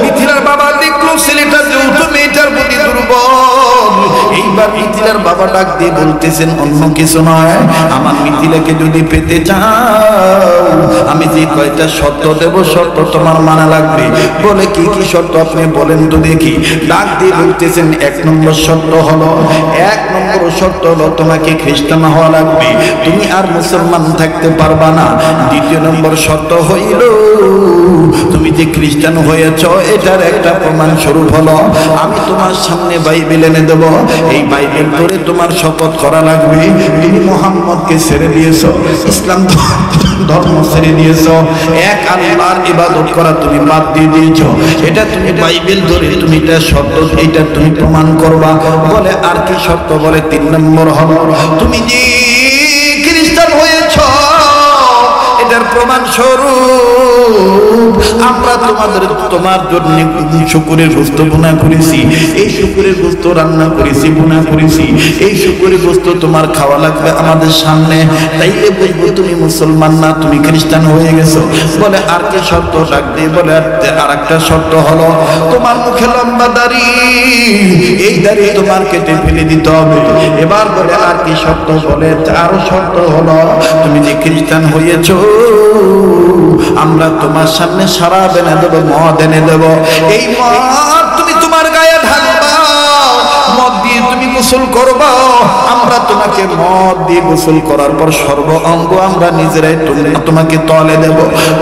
মিথিলার বাবা দেখলো ছেলেটা যেহেতু মেয়েটার প্রতি দুর্বল, এইবার মিথিলার বাবা ডাক দিয়ে বলতেছেন, অন্য কিছু নয়, আমার মিথিলাকে যদি পেতে চাও, আমি যে কয়টা শর্ত দেব শর্ত তোমার মানা লাগবে। বলে, কি কি শর্ত আপনি বলেন তো দেখি। ডাক দিয়ে বলতেছেন, এক নম্বর শর্ত হলো, তোমাকে খ্রিস্টান হওয়া লাগবে, তুমি আর মুসলমান থাকতে পারবা না। দ্বিতীয় নম্বর শর্ত হইল, তুমি যে খ্রিস্টান হয়েছ এটার একটা প্রমাণ স্বরূপ হলো, আমি তোমার সামনে বাইবেল এনে দেব, এই বাইবেল ধরে তোমার শপথ করা লাগবে তুমি মুহাম্মদকে ছেড়ে দিয়েছো, ইসলাম ধর্ম ছেড়ে দিয়েছো, এক আল্লাহর ইবাদত করা তুমি বাদ দিয়ে দিয়েছো, এটা তুমি বাইবেল ধরে তুমি এটা শর্ত, এটা তুমি প্রমাণ করবা। বলে, আর কি শর্ত? বলে, 3 নম্বর হলো, তুমি যে খ্রিস্টান হয়েছ এটার প্রমাণ স্বরূপ আমরা তোমার জন্য শুকুরের গোশত বোনা করেছি, এই শুকুরের গোশত রান্না করেছি, বোনা করেছি, এই শুকুরের গোশত তোমার খাওয়া লাগবে আমাদের সামনে, তাইলে বলবো তুমি মুসলমান না, তুমি খ্রিস্টান হয়ে গেছো। বলে, আর কি শর্ত? ডাক দিয়ে বলে, আর একটা শর্ত হলো, তোমার মুখে লম্বা দাড়ি, এই দাড়ি তোমার কেটে ফেলে দিতে হবে। এবার বলে, আর কি শর্ত? বলে, আরো শর্ত হলো, তুমি যে খ্রিস্টান হয়েছো আমরা তোমার সামনে শরাব এনে দেবো, মদ এনে দেবো, এই মদ তুমি তোমার গায়ে ঢালবা, মদ দিয়ে তুমি গোসল করবা, আমরা তোমাকে মদ দিয়ে গোসল করার পর সর্ব অঙ্গ আমরা নিজেরাই তোমাকে তলে দেব,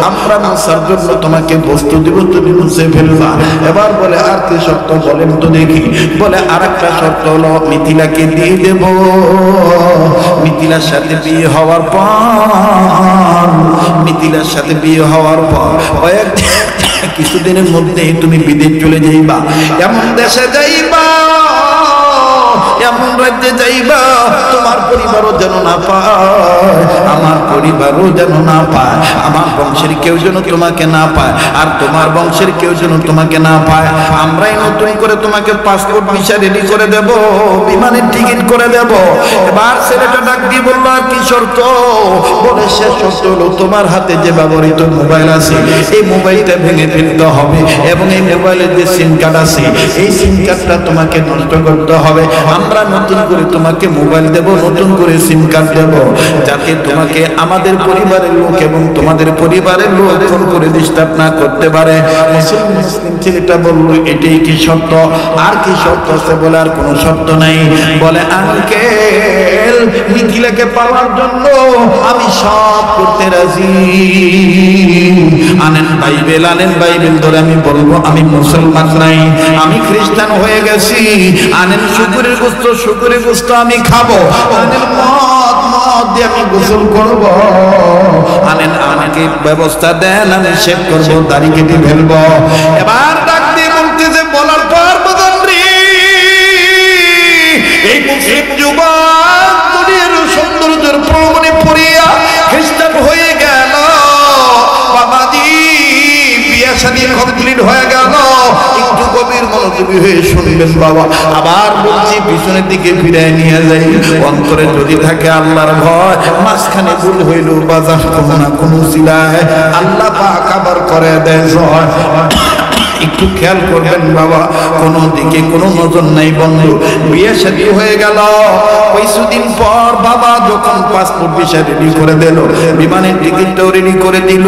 আমরা মুছার জন্য তোমাকে বস্তু দিব, তুমি মুছে ফেলবা। এবার বলে, আর কি শর্ত বলেন তো দেখি। বলে, আর একটা শর্ত হলো, মিথিলাকে দিয়ে দেব, মিথিলার সাথে বিয়ে হওয়ার পর কিছুদিনের মধ্যে তুমি বিদেশ চলে যাইবা, এমন দেশে যাইবা, এমন রাজ্যে যাইবা তোমার পরিবারও যেন না পায়, আমার পরিবারও যেন না পায়, আমার বংশের কেউ যেন তোমাকে না পায়, আর তোমার বংশের কেউ যেন তোমাকে না পায়। আমরাই নতুন করে তোমাকে পাসপোর্ট ভিসা রেডি করে দেব, বিমানের টিকিট করে দেব। এবার ছেলেটা ডাক দিয়ে বললো, আর কি শর্ত? বলে, শেষ শর্ত হলো, তোমার হাতে যে ব্যবহৃত মোবাইল আছে এই মোবাইলটা ভেঙে ফেলতে হবে, এবং এই মোবাইলের যে সিম কার্ড আছে এই সিম কার্ডটা তোমাকে নষ্ট করতে হবে। আমরা নতুন করে তোমাকে মোবাইল দেব, নতুন করে সিম কার্ড দেব, যাতে তোমাকে আমাদের পরিবারের লোক এবং তোমাদের পরিবারের লোক ফোন করে ডিস্টার্ব না করতে পারে। মুসলিম ছেলেটা বললো, এটাই কি শর্ত? আর কি শর্ত আছে? বলে, আর কোনো শর্ত নাই। বলে, আঙ্কেল, মিথিলাকে পাওয়ার জন্য আমি সব করতে রাজি, আনেন বাইবেল ধরে আমি বলবো আমি মুসলমান নাই, আমি খ্রিস্টান হয়ে গেছি, আনেন শুকুরের গোশত আমি খাবো, আনেন মদ দিয়ে আমি গোসল করব, আনেন আমাকে ব্যবস্থা দেন, আমি শেভ করবো, দাড়ি কেটে ফেলবো। এবার ডাক দিয়ে বলতেছে, বলার পর বদন রে, এই মুসলিম যুবক দুনিয়ার সৌন্দর্যের প্রলোভনে পড়িয়া খ্রিস্টান হয়ে গেল। বাবাজি, বিয়ে শাদী কমপ্লিট হয়ে গেল। একটু গভীর মনোযোগী হয়ে শুনবেন বাবা, আবার বলছি পিছনের দিকে ফিরে নিয়ে যাই। অন্তরে যদি থাকে আল্লাহর ভয়, মাঝখানে ভুল হইল বাজার কোনো না কোনো সিলায় আল্লাহ পাক আবার করে দেয়। একটু খেয়াল করবেন বাবা, কোনো দিকে কোনো নজর নাই বন্ধু। বিয়ে শাদী হয়ে গেল, কিছুদিন পর বাবা যখন পাসপোর্ট ভিসা রেডি করে দিল, বিমানের টিকিটটাও রেডি করে দিল,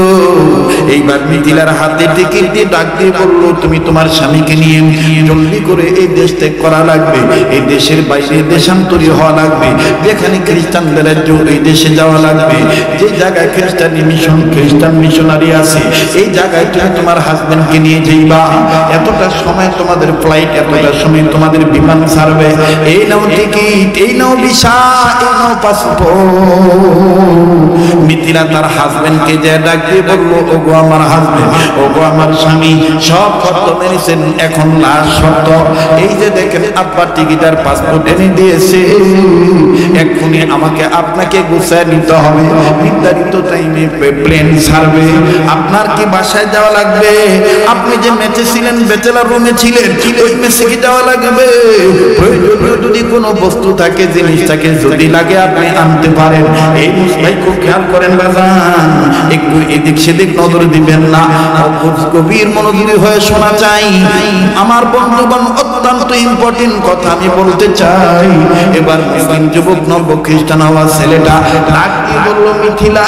এইবার মিথিলার হাতে টিকিট দিয়ে ডাক দিয়ে বললো, তুমি তোমার স্বামীকে নিয়ে জলদি করে এই দেশ ত্যাগ করা লাগবে, এই দেশের বাইরে দেশান্তরী হওয়া লাগবে, যেখানে খ্রিস্টানদের রাজ্য এই দেশে যাওয়া লাগবে, যে জায়গায় খ্রিস্টান মিশনারি আছে এই জায়গায় তুমি তোমার হাজবেন্ডকে নিয়ে যাইবা। এতটা সময় তোমাদের ফ্লাইট, এতটা সময় তোমাদের বিমান ছাড়বে, এই নাও টিকিট, এই নাও ভিসা, এই নাও পাসপোর্ট। মিথিলা তার হাজবেন্ডকে যে ডাক দিয়ে বললো, ওগো আমার হাজবেন্ড, ওগো আমার স্বামী, সব শর্ত মেনেছেন, এখন লাস্ট শর্ত, এই যে দেখেন আব্বার টিকিট আর পাসপোর্ট এনে দিয়েছে, এক্ষুনি আমাকে আপনাকে গুছায় নিতে হবে, নির্ধারিত টাইমে প্লেন ছাড়বে। আপনার কি বাসায় যাওয়া লাগবে? আপনি যে মেসে ছিলেন, ব্যাচেলার রুমে ছিলেন, ওই মেসে কি যাওয়া লাগবে? প্রয়োজনীয় যদি কোনো বস্তু থাকে, জিনিসটাকে যদি লাগে আপনি আনতে পারেন। এই মুসলাই খুব খেয়াল করেন বাজান, একটু এদিক সেদিক নজর দিবেন না, গভীর মনোযোগী হয়ে শোনা চাই। আমার বন্ধুগণ, অত্যন্ত ইম্পর্টেন্ট কথা আমি বলতে চাই। এবার মুসলিম যুবক নব খ্রিস্টান হওয়া ছেলেটা ডাক দিয়ে বলল, মিথিলা,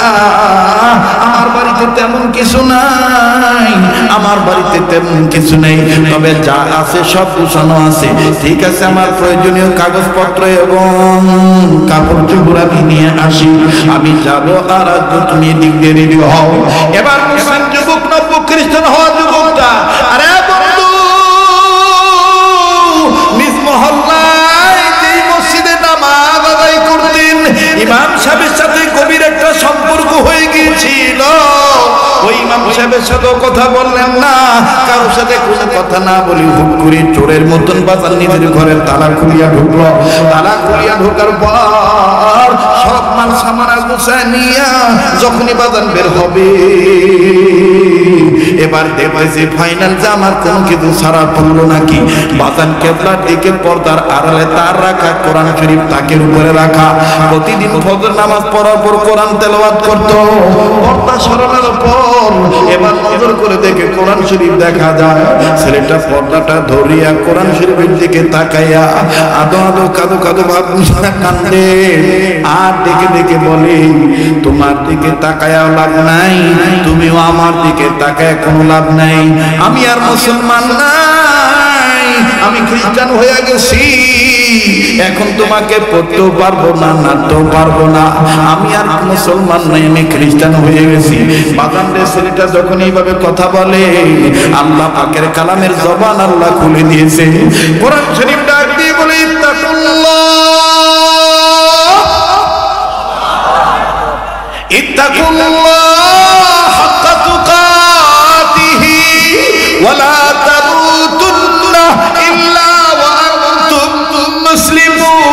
আমার বাড়িতে তেমন কিছু নাই, আমার বাড়িতে তেমন কিছু নেই, তবে যা আছে সব গুছানো আছে। ঠিক আছে, আমার প্রয়োজনীয় কাগজপত্র এবং কাপড় চোপড় আমি নিয়ে আসি, আমি যাবো, আর তুমি দিক দিয়ে রেডি হও। এবার মুসলিম যুবক নব খ্রিস্টান হওয়া যুবকটা, আরে বন্ধু, নিজ মহল্লায় যেই মসজিদে নামাজ আদায় করতেন, ইমাম সাহেবের সাথে গভীর একটা সম্পর্ক হয়ে গিয়েছিল। ওই ইমাম সাহেবের সাথে কথা বললেন না, কারোর সাথে কোনো কথা না বলি হুট করে চোরের মতন বাজার নিজের ঘরের তালা খুলিয়া ঢুকলো। তালা খুলিয়া ঢোকার পর সব মাল সামানা গুছায় নিয়া যখনই বাজার বের হবে, এবার দেখতেছি ফাইনাল যে আমার কোনো কিছু ছাড়া পড়লো নাকি। বাজান কেবলার দিকে পর্দার আড়ালে তার রাখা কোরআন শরীফ তাকের উপরে রাখা, প্রতিদিন ফজর নামাজ পড়ার পর কোরআন তেলাওয়াত করতো। পর্দা সরানোর পর এবার নজর করে দেখে কোরআন শরীফ দেখা যায়। ছেলেটা পর্দাটা ধরিয়া কোরআন শরীফের দিকে তাকাইয়া আদো আদো কাদো কাদো ভাব কান্দে, আর দেখে দেখে বলে, তোমার দিকে তাকায়া লাভ নাই, তুমিও আমার দিকে তাকায় কোনো লাভ নাই। আমি আর মুসলমান নাই, আমি খ্রিস্টান হয়ে গেছি, এখন তোমাকে পড়তেও পারবো না, নাড়তেও পারবো না, আমি আর মুসলমান নাই, আমি খ্রিস্টান হয়ে গেছি। বাজানদের ছেলেটা যখন এইভাবে কথা বলে, আল্লাহ পাকের কালামের জবান আল্লাহ খুলে দিয়েছে। কোরআন শরীফ ডাক দিয়ে বলে, ইত্তাকুল্লাহ, ইত্তাকুল্লাহ হাক্কা তুকাতিহি ওয়া লা তামুতুন্না ইল্লা ওয়া আনতুম মুসলিমুন।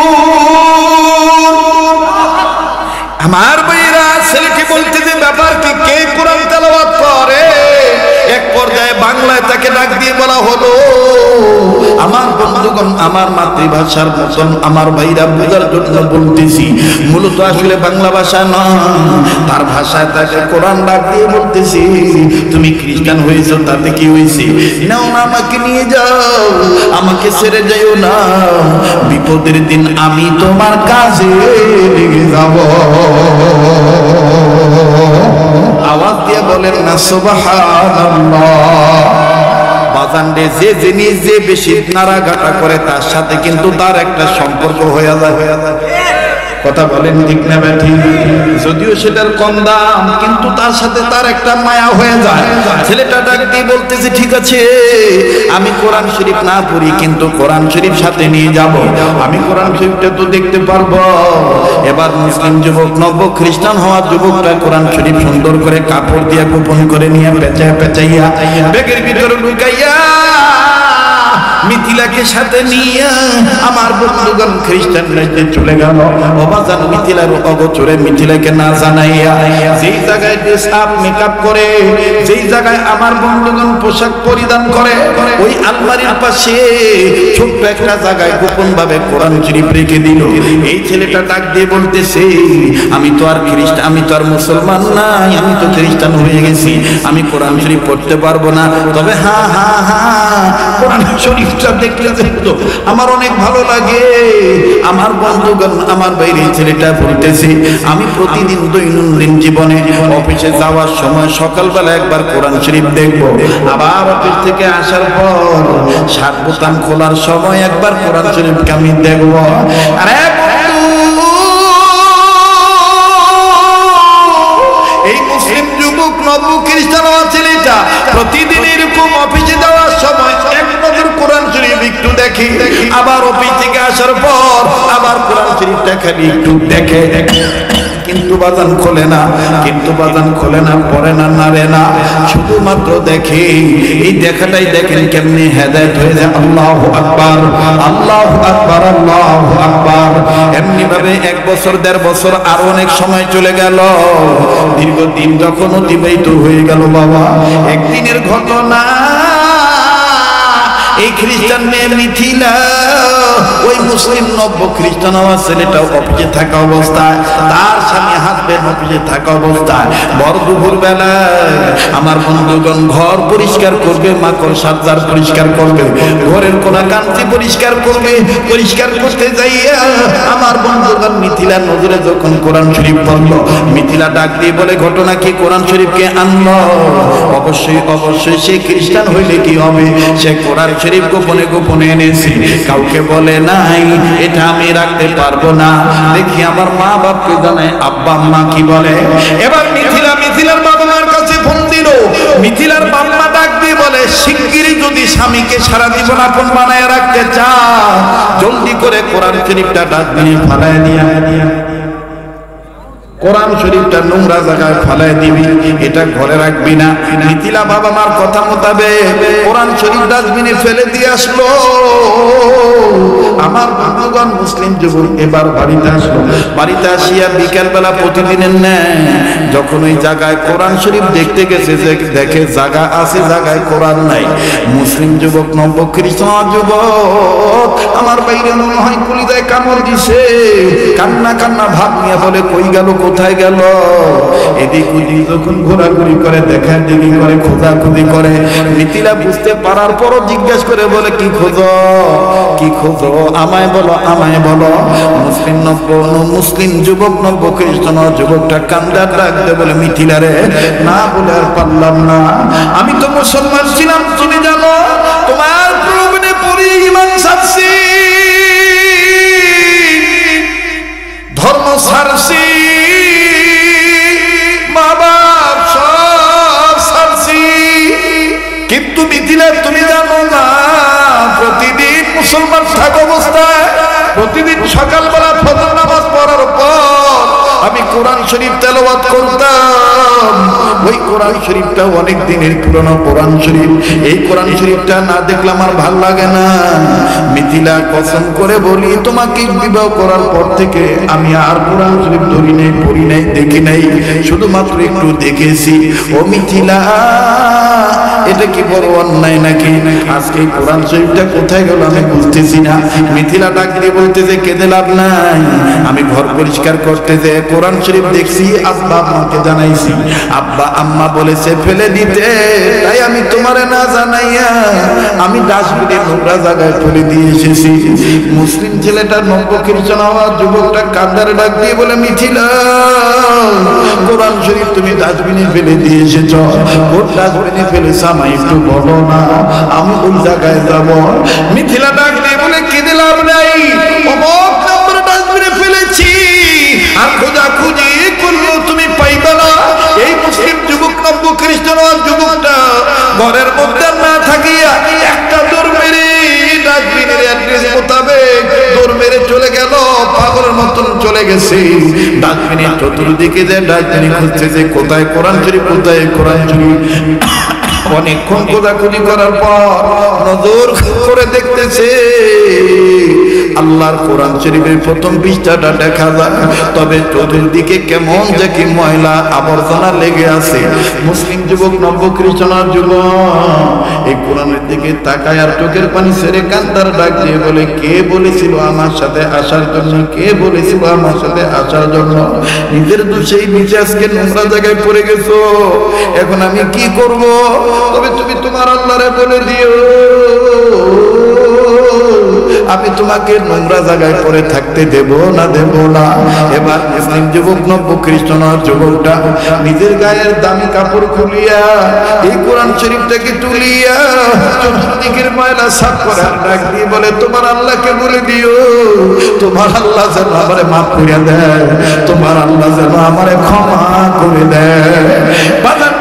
আমার ভাইরা, ছেলেটি বলতে যে ব্যাপার কি, কে কোরআন তেলাওয়াত করে? এক পর্যায়ে বাংলায় তাকে ডাক দিয়ে বলা হলো, আমার বন্ধুগণ, আমার মাতৃভাষার মতন আমার ভাইরা বোঝার জন্য বলতেছি, মূলত আসলে বাংলা ভাষা নয়, তার ভাষায় তাকে কোরআন ডাক দিয়ে বলতেছি, তুমি খ্রিস্টান হয়েছো, তাতে কি হয়েছে? নাও না, আমাকে নিয়ে যাও, আমাকে ছেড়ে যাইও না, বিপদের দিন আমি তোমার কাছে লেগে যাব। আওয়াজ দিয়ে বলেন না সুবহানাল্লাহ। বাজানরে, যে জিনিস যে বেশি নাড়াঘাটা করে তার সাথে কিন্তু তার একটা সম্পর্ক হয়ে যায়। কথা বলেন ঠিক না ঠিক? যদিও সেটার কম দাম, কিন্তু তার সাথে তার একটা মায়া হয়ে যায়। ছেলেটা ডাক দিয়ে বলতেছে, ঠিক আছে, আমি কোরআন শরীফ না পড়ি, কিন্তু কোরআন শরীফ সাথে নিয়ে যাব, আমি কোরআন শরীফটা তো দেখতে পারবো। এবার মুসলিম যুবক, নব খ্রিস্টান হওয়া যুবকটা কোরআন শরীফ সুন্দর করে কাপড় দিয়ে গোপন করে নিয়ে পেঁচাইয়া পেঁচাইয়া ব্যাগের ভিতরে ঢুকাইয়া মিথিলাকে সাথে নিয়ে আমার বন্ধুগণ খ্রিস্টান রাজ্যে চলে গেল। অবাজান মিথিলার অগোচরে মিথিলাকে না জানাইয়া যেই জায়গায় ড্রেস আপ মেকআপ করে, যেই জায়গায় আমার বন্ধুগণ পোশাক পরিধান করে, ওই আলমারির পাশে ছোট্ট একটা জায়গায় গোপন ভাবে কোরআন শরীফ রেখে দিল। এই ছেলেটা ডাক দিয়ে বলতেছে, আমি তো আর খ্রিস্টান, আমি তো আর মুসলমান নাই, আমি তো খ্রিস্টান হয়ে গেছি, আমি কোরআন শরীফ পড়তে পারবো না, তবে হ্যাঁ হ্যাঁ হ্যাঁ কোরআন শরীফ দেখলে আমার অনেক ভালো লাগে। আমার বন্ধুগণ, আমার বাইরে ছেলেটা বলতেছে, আমি প্রতিদিন দৈনন্দিন জীবনে অফিসে যাওয়ার সময় সকালবেলা একবার কোরআন শরীফ দেখবো, আবার অফিস থেকে আসার পর শার্ট বোতাম খোলার সময় একবার কোরআন শরীফকে আমি দেখবো। আরে এই মুসলিম যুবক নব্বই খ্রিস্টান হওয়া ছেলেটা প্রতিদিন এরকম অফিসে যাওয়ার সময় এক নজর কোরআন শরীফ একটু দেখে, আবার অফিস থেকে আসার পর আবার কোরআন শরীফটা খালি একটু দেখে, কিন্তু বাজান খোলে না, কিন্তু বাজান খোলে না, পড়ে না, নাড়ে না, শুধুমাত্র দেখে। এই দেখাটাই দেখেন কেমনি হেদায়েত হয়ে যায়। আল্লাহু আকবার, আল্লাহু আকবার, আল্লাহু আকবার। এমনি ভাবে 1 বছর 1.5 বছর আরো অনেক সময় চলে গেল, দীর্ঘদিন যখন অতিবাহিত হয়ে গেল বাবা, একদিনের ঘটনা, এই খ্রিস্টান মেয়ে মিথিলা ওই মুসলিম নব্য খ্রিস্টান হওয়া ছেলেটা অফিসে থাকা অবস্থায়, তার স্বামী হাজবেন্ড অফিসে থাকা অবস্থায় বড় দুপুর বেলায় আমার বন্ধুগণ ঘর পরিষ্কার করবে, মাকড় সাজ্জার পরিষ্কার করবে, ঘরের কোনা কান্তি পরিষ্কার করবে, পরিষ্কার করতে যাইয়া আমার বন্ধুগণ মিথিলা নজরে যখন কোরআন শরীফ পড়লো, মিথিলা ডাক দিয়ে বলে ঘটনা কি, কোরআন শরীফকে আনলো? অবশ্যই অবশ্যই সে খ্রিস্টান হইলে কি হবে, সে কোরআন শরীফ গোপনে গোপনে এনেছি, কাউকে বলে নাই, এটা আমি রাখতে পারবো না, দেখি আমার মা বাপকে জানাই, আব্বা আম্মা কি বলে। এবার মিথিলার বাবা মার কাছে ফোন দিল, মিথিলার বাবা ডাক দিয়ে বলে শিগগিরই যদি স্বামীকে সারা জীবন আপন বানায় রাখতে চাও, জলদি করে কোরআন শরীফটা ডাস্টবিনে ফালায় দিয়া, কোরআন শরীফটা নোংরা জায়গায় ফালায় দিবি, এটা ঘরে রাখবি না। মিথিলা বাবা মার কথা মোতাবেক কোরআন শরীফ ডাস্টবিনে ফেলে দিয়ে আসলো। আমার বন্ধুগণ মুসলিম যুবক এবার বাড়িতে আসলো, বাড়িতে আসিয়া বিকেল বেলা প্রতিদিনের ন্যায় যখন ওই জায়গায় কোরআন শরীফ দেখতে গেছে, যে দেখে জায়গা আছে, জায়গায় কোরআন নাই। মুসলিম যুবক নব্য খ্রিস্টান যুবক আমার বাইরে মনে হয় কলিজায় কামড় দিছে, কান্না কান্না ভাব নিয়ে বলে কই গেল, কোথায় গেল? এদিক ওদিক যখন ঘোরাঘুরি করে, দেখা দেখি করে, খোঁজাখুঁজি করে, মিথিলা বুঝতে পারার পরও জিজ্ঞেস করে বলে কি খোঁজো, কি খোঁজো, আমায় বলো, আমায় বলো। মুসলিম যুবক নব্য খ্রিস্টান যুবকটা কান্দার ডাকতে বলে মিথিলা রে, না বলে আর পারলাম না, আমি তো মুসলমান ছিলাম, তুমি জানো তোমার প্রলোভনে পড়ে ঈমান ছাড়ছি, ধর্ম ছাড়ছি, বাবা সব ছাড়ছি, কিন্তু মিথিলা তুমি জানো না, প্রতিদিন মুসলমান থাকা অবস্থায় প্রতিদিন সকালবেলা ফজর নামাজ পড়ার পর আমি কোরআন শরীফ তেলাওয়াত করতাম। ওই কোরআন শরীফটা অনেক দিনের পুরনো কোরআন শরীফ, এই কোরআন শরীফটা না দেখলে আমার ভাল লাগে না। মিথিলা কসম করে বলি, তোমাকে বিবাহ করার পর থেকে আমি আর কোরআন শরীফ ধরি নাই, পড়ি নাই, দেখি নাই, শুধুমাত্র একটু দেখেছি। ও মিথিলা, এটা কি বড় অন্যায় নাকি? আজকে কোরআন শরীফটা কোথায় গেল আমি বুঝতেছি না। মিথিলা ডাক দিয়ে বলতেছে কেঁদে লাভ নাই, আমি ঘর পরিষ্কার করতে যে কোরআন শরীফ দেখছি, আব্বা আম্মাকে জানাইছি, আব্বা আম্মা বলেছে ফেলে দিতে, তাই আমি তোমারে না জানাইয়া আমি ডাস্টবিনে নোংরা জায়গায় ফেলে দিয়ে এসেছি। মুসলিম ছেলেটা নব্য খ্রিস্টান হওয়া যুবকটা কান্দারে ডাক দিয়ে বলে মিথিলা, কোরআন শরীফ তুমি ডাস্টবিনে ফেলে দিয়ে এসেছ, কোন ডাস্টবিনে ফেলেছ আমায় একটু বলো না, আমি ওই জায়গায় যাব। মিথিলা ডাক দিয়ে বলে কেঁদে লাভ নাই, অমুক নম্বর ডাস্টবিনে ফেলেছি, আর খোঁজাখুঁজি করলেও তুমি পাইবে না। এই মুসলিম যুবক নব্য খ্রিস্টান যুবকটা ঘরের মধ্যে না থাকিয়া একটা দৌড় মেরে ডাস্টবিনের অ্যাড্রেস মোতাবেক দৌড় মেরে চলে গেল, পাগলের মতন চলে গেছে ডাস্টবিনের চতুর্দিকে, যে ডাস্টবিনে খুঁজছে যে কোথায় কোরআন শরীফ, কোথায় কোরআন শরীফ। অনেকক্ষণ খোঁজাখুঁজি করার পর নজর করে দেখতেছে আল্লাহর কোরআন শরীফের প্রথম পৃষ্ঠাটা দেখা যায়, তবে চতুর্দিকে কেমন যে কি ময়লা আবর্জনা লেগে আছে। মুসলিম যুবক নব্য খ্রিস্টান যুবক এই কোরআনের দিকে তাকায় আর চোখের পানি ছেড়ে কান্দার ডাক দিয়ে বলে কে বলেছিল আমার সাথে আসার জন্য, কে বলেছিল আমার সাথে আসার জন্য? নিজের দোষেই নিচে আজকে নোংরা জায়গায় পড়ে গেছো, এখন আমি কি করব? তবে তুমি তোমার আল্লাহরে বলে দিও আমি তোমাকে নোংরা জায়গায় পড়ে থাকতে দেব না, দেব না। এবার মুসলিম যুবক নব্য খ্রিস্টান যুবকটা নিজের গায়ের দামি কাপড় খুলিয়া এই কোরআন শরীফটাকে তুলিয়া চতুর্দিকের ময়লা সাফ করে ডাক দিয়ে বলে তোমার আল্লাহকে বলে দিও, তোমার আল্লাহ যেন আমারে মাফ করে দেয়, তোমার আল্লাহ যেন আমারে ক্ষমা করে দেয়। বাজার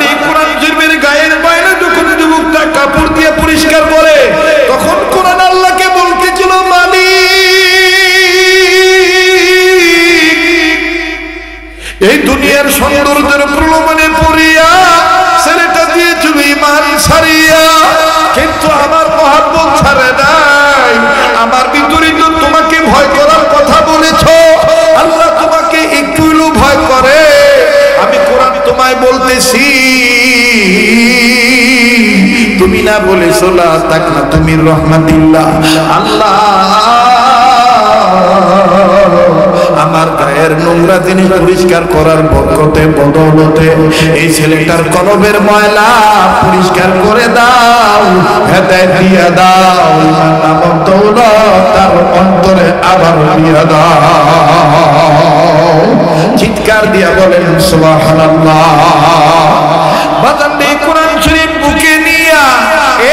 কিনা বলেছো লা তাকনাতু মির রাহমাতিল্লাহ। আল্লাহ আমার গায়ের নোংরা জিনিস পরিষ্কার করার বরকতে বদৌলতে এই ছেলেটার কলবের ময়লা পরিষ্কার করে দাও, হেদায়েত দিয়ে দাও, ইমান নামক দৌলত তার অন্তরে আবার দিয়ে দাও। চিৎকার দিয়া বলেন সুবহানাল্লাহ। বাজান দিয়ে কোরআন শরীফ বুকে নিয়া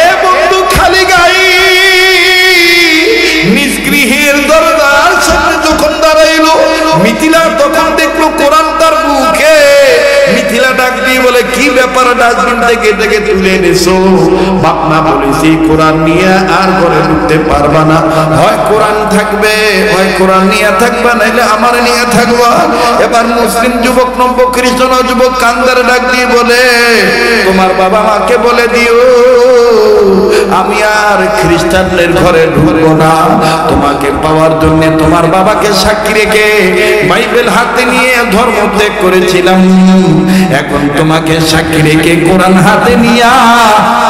এ বন্ধু খালি গায়ে নিজ গৃহের দরজার সামনে যখন দাঁড়াইলো, মিথিলা তখন দেখলো কোরআন তার বুকে। মিথিলা ডাক দিয়ে বলে, কি ব্যাপার ডাস্টবিন থেকে থেকে তুলে এনেছো? বাপনা বলেছি কোরআন নিয়ে আর ঘরে ঢুকতে পারবা না, হয় কোরআন থাকবে, হয় কোরআন নিয়ে থাকবা, নাইলে আমার নিয়ে থাকবা। এবার মুসলিম যুবক নব্য খ্রিস্টান যুবক কান্দার ডাক দিয়ে বলে, তোমার বাবা মাকে বলে দিও আমি আর খ্রিস্টানদের ঘরে ঢুকবো না। তোমাকে পাওয়ার জন্য তোমার বাবাকে সাক্ষী রেখে বাইবেল হাতে নিয়ে ধর্ম ত্যাগ করেছিলাম, এখন তোমাকে সাক্ষী রেখে কোরআন হাতে নিয়ে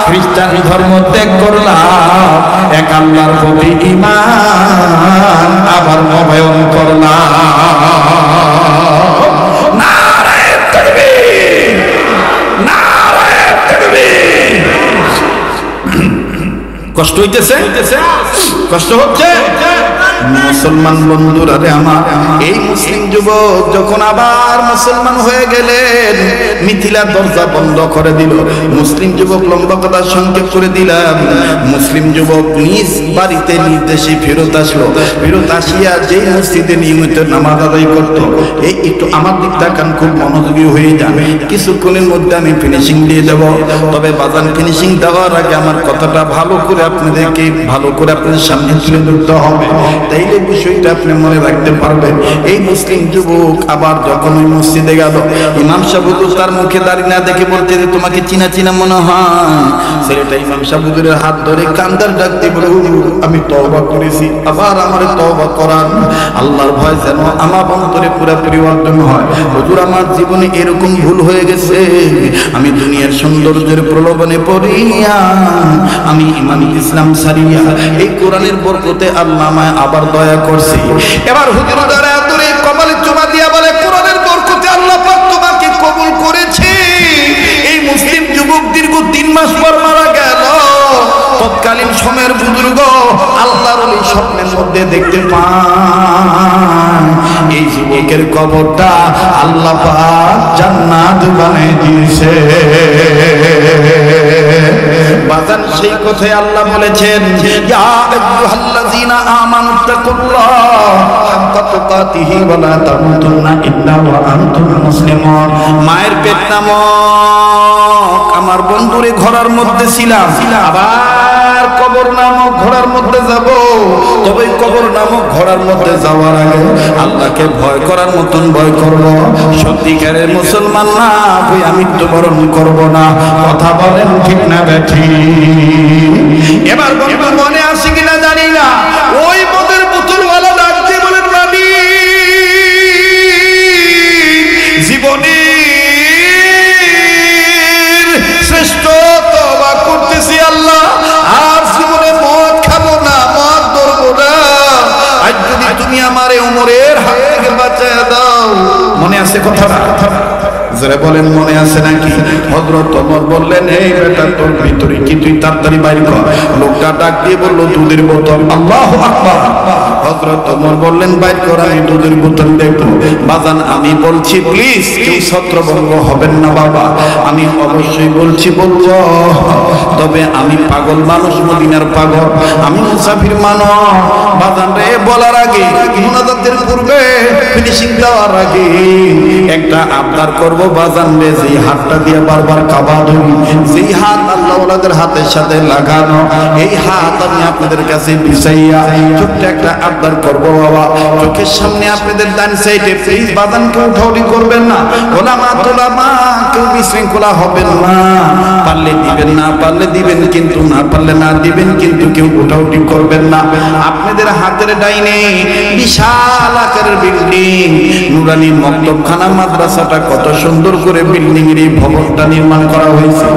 খ্রিস্টান ধর্ম ত্যাগ করলাম, এক আল্লাহর প্রতি ঈমান আবার নবায়ন করলাম। নারায়ে তাকবীর, নারায়ে তাকবীর। কষ্ট হইতেছে? কষ্ট হচ্ছে? মুসলমান বন্ধুরা রে আমার, এই মুসলিম যুবক যখন আবার মুসলমান হয়ে গেলেন, মিথিলা দরজা বন্ধ করে দিল। মুসলিম যুবক, লম্বা কথা সংক্ষেপ করে দিলাম, মুসলিম যুবক নিজ বাড়িতে নির্দেশে ফেরত আসলো। ফেরত আসিয়া যেই মসজিদে নিয়মিত নামাজ আদায় করত, এই একটু আমার দিক তাকান, খুব মনোযোগী হয়ে যান, কিছুক্ষণের মধ্যে আমি ফিনিশিং দিয়ে দেব। তবে বাজান ফিনিশিং দেওয়ার আগে আমার কথাটা ভালো করে আপনাদেরকে ভালো করে আপনাদের সামনে তুলে ধরতে হবে, তাইলে বিষয়টা আপনি মনে রাখতে পারবেন। এই মুসলিম যুবক আবার যখন ওই মসজিদে গেল, ইমাম সাহেব তার মুখে দাঁড়িয়ে না দেখে বলতে, তোমাকে চিনা চিনা মনে হয়। ছেলেটা ইমাম সাহেবের হাত ধরে কান্দার ডাক দিয়ে বলে, আমি তওবা করেছি, আবার আমার তওবা করান, আল্লাহর ভয় যেন আমার অন্তরে পুরোপুরি অর্জন হয়। হুজুর আমার জীবনে এরকম ভুল হয়ে গেছে, আমি দুনিয়ার সৌন্দর্যের প্রলোভনে পড়িয়া আমি ইমান ইসলাম সারিয়া এই কোরআনের বরকতে আল্লাহ আমায় আবার দয়া করছে। এবার হুজুর দাঁড়ায় ধরে কপালে চুমা দিয়া বলে, কোরআনের বরকতে আল্লাহ পাক তোমাকে কবুল করেছে। এই মুসলিম যুবক দীর্ঘ 3 মাস পর মারা গেল। তৎকালীন সময়ের বুজুর্গ আল্লাহর ওলি স্বপ্নের মধ্যে দেখতে পান, এই যুবকের কবরটা আল্লাহ পাক জান্নাত বানিয়ে দিয়েছে। বাজান সেই কথাই আল্লাহ বলেছেন, ইয়া আইয়ুহাল্লাযীনা আমানুত্তাকুল্লাহ হাক্কা তুকাতিহি ওয়া লা তামুতুন্না ইল্লা ওয়া আনতুম মুসলিমুন। মায়ের পেট নামক আমার বন্ধুরে ঘোড়ার মধ্যে ছিলাম, আবার কবর নামক ঘোড়ার মধ্যে যাব। তবে কবর নামক ঘোড়ার মধ্যে যাওয়ার আগে আল্লাহকে ভয় করার মতন ভয় করব। সত্যিকারের মুসলমান না হয়ে আমি মৃত্যুবরণ করব না। কথা বলেন ঠিক না বেঠি? এবার বন্ধু মনে আসে কিনা জানি না, ওই মদের বোতলওয়ালা ডাকতে বলেন, নবী জীবনে শ্রেষ্ঠ তওবা করতেছি আল্লাহ, আর জীবনে মদ খাবো না, মদ ধরবো না। আজ যদি তুমি আমারে ওমরের হাত থেকে বাঁচায় দাও। মনে আছে কথাটা? যারা বলেন মনে আছে নাকি? হযরত ওমর বললেন, এই বেটা তোর ভিতরে কি, তুই তাড়াতাড়ি বাইর কর। লোকটা ডাক দিয়ে বলল, দুধের বোতল। আল্লাহু আকবার। হযরত ওমর বললেন, বাইর কর, আমি দুধের বোতল দেখব। বাজান আমি বলছি প্লিজ কেউ ছত্রভঙ্গ হবেন না বাবা, আমি অবশ্যই বলছি বলবো, তবে আমি পাগল মানুষ, মদিনার পাগল, আমি মুসাফির মানুষ। বাজান রে বলার আগে, মুনাজাতের পূর্বে, ফিনিশিং দেওয়ার আগে একটা আবদার করব বাজান রে, যেই হাতটা দিয়ে বারবার কাবা ধরি, যেই হাত আল্লাহ ওয়ালাদের হাতের সাথে লাগানো, এই হাত আমি আপনাদের কাছে বিছাইয়া ছোট্ট একটা আবদার করবো বাবা, চোখের সামনে আপনাদের ডান সাইডে প্লিজ বাদানকে উঠাউঠি করবেন না, ওলামা তোলামা কেউ বিশৃঙ্খলা হবেন না, পারলে দিবেন না পারলে দিবেন কিন্তু না পারলে না দিবেন কিন্তু কেউ উঠাউঠি করবেন না। আপনাদের হাতের ডাইনে বিশাল আকারের বিল্ডিং নুরানি মক্তবখানা মাদ্রাসাটা কত সুন্দর করে বিল্ডিং এর এই ভবনটা নির্মাণ করা হয়েছে।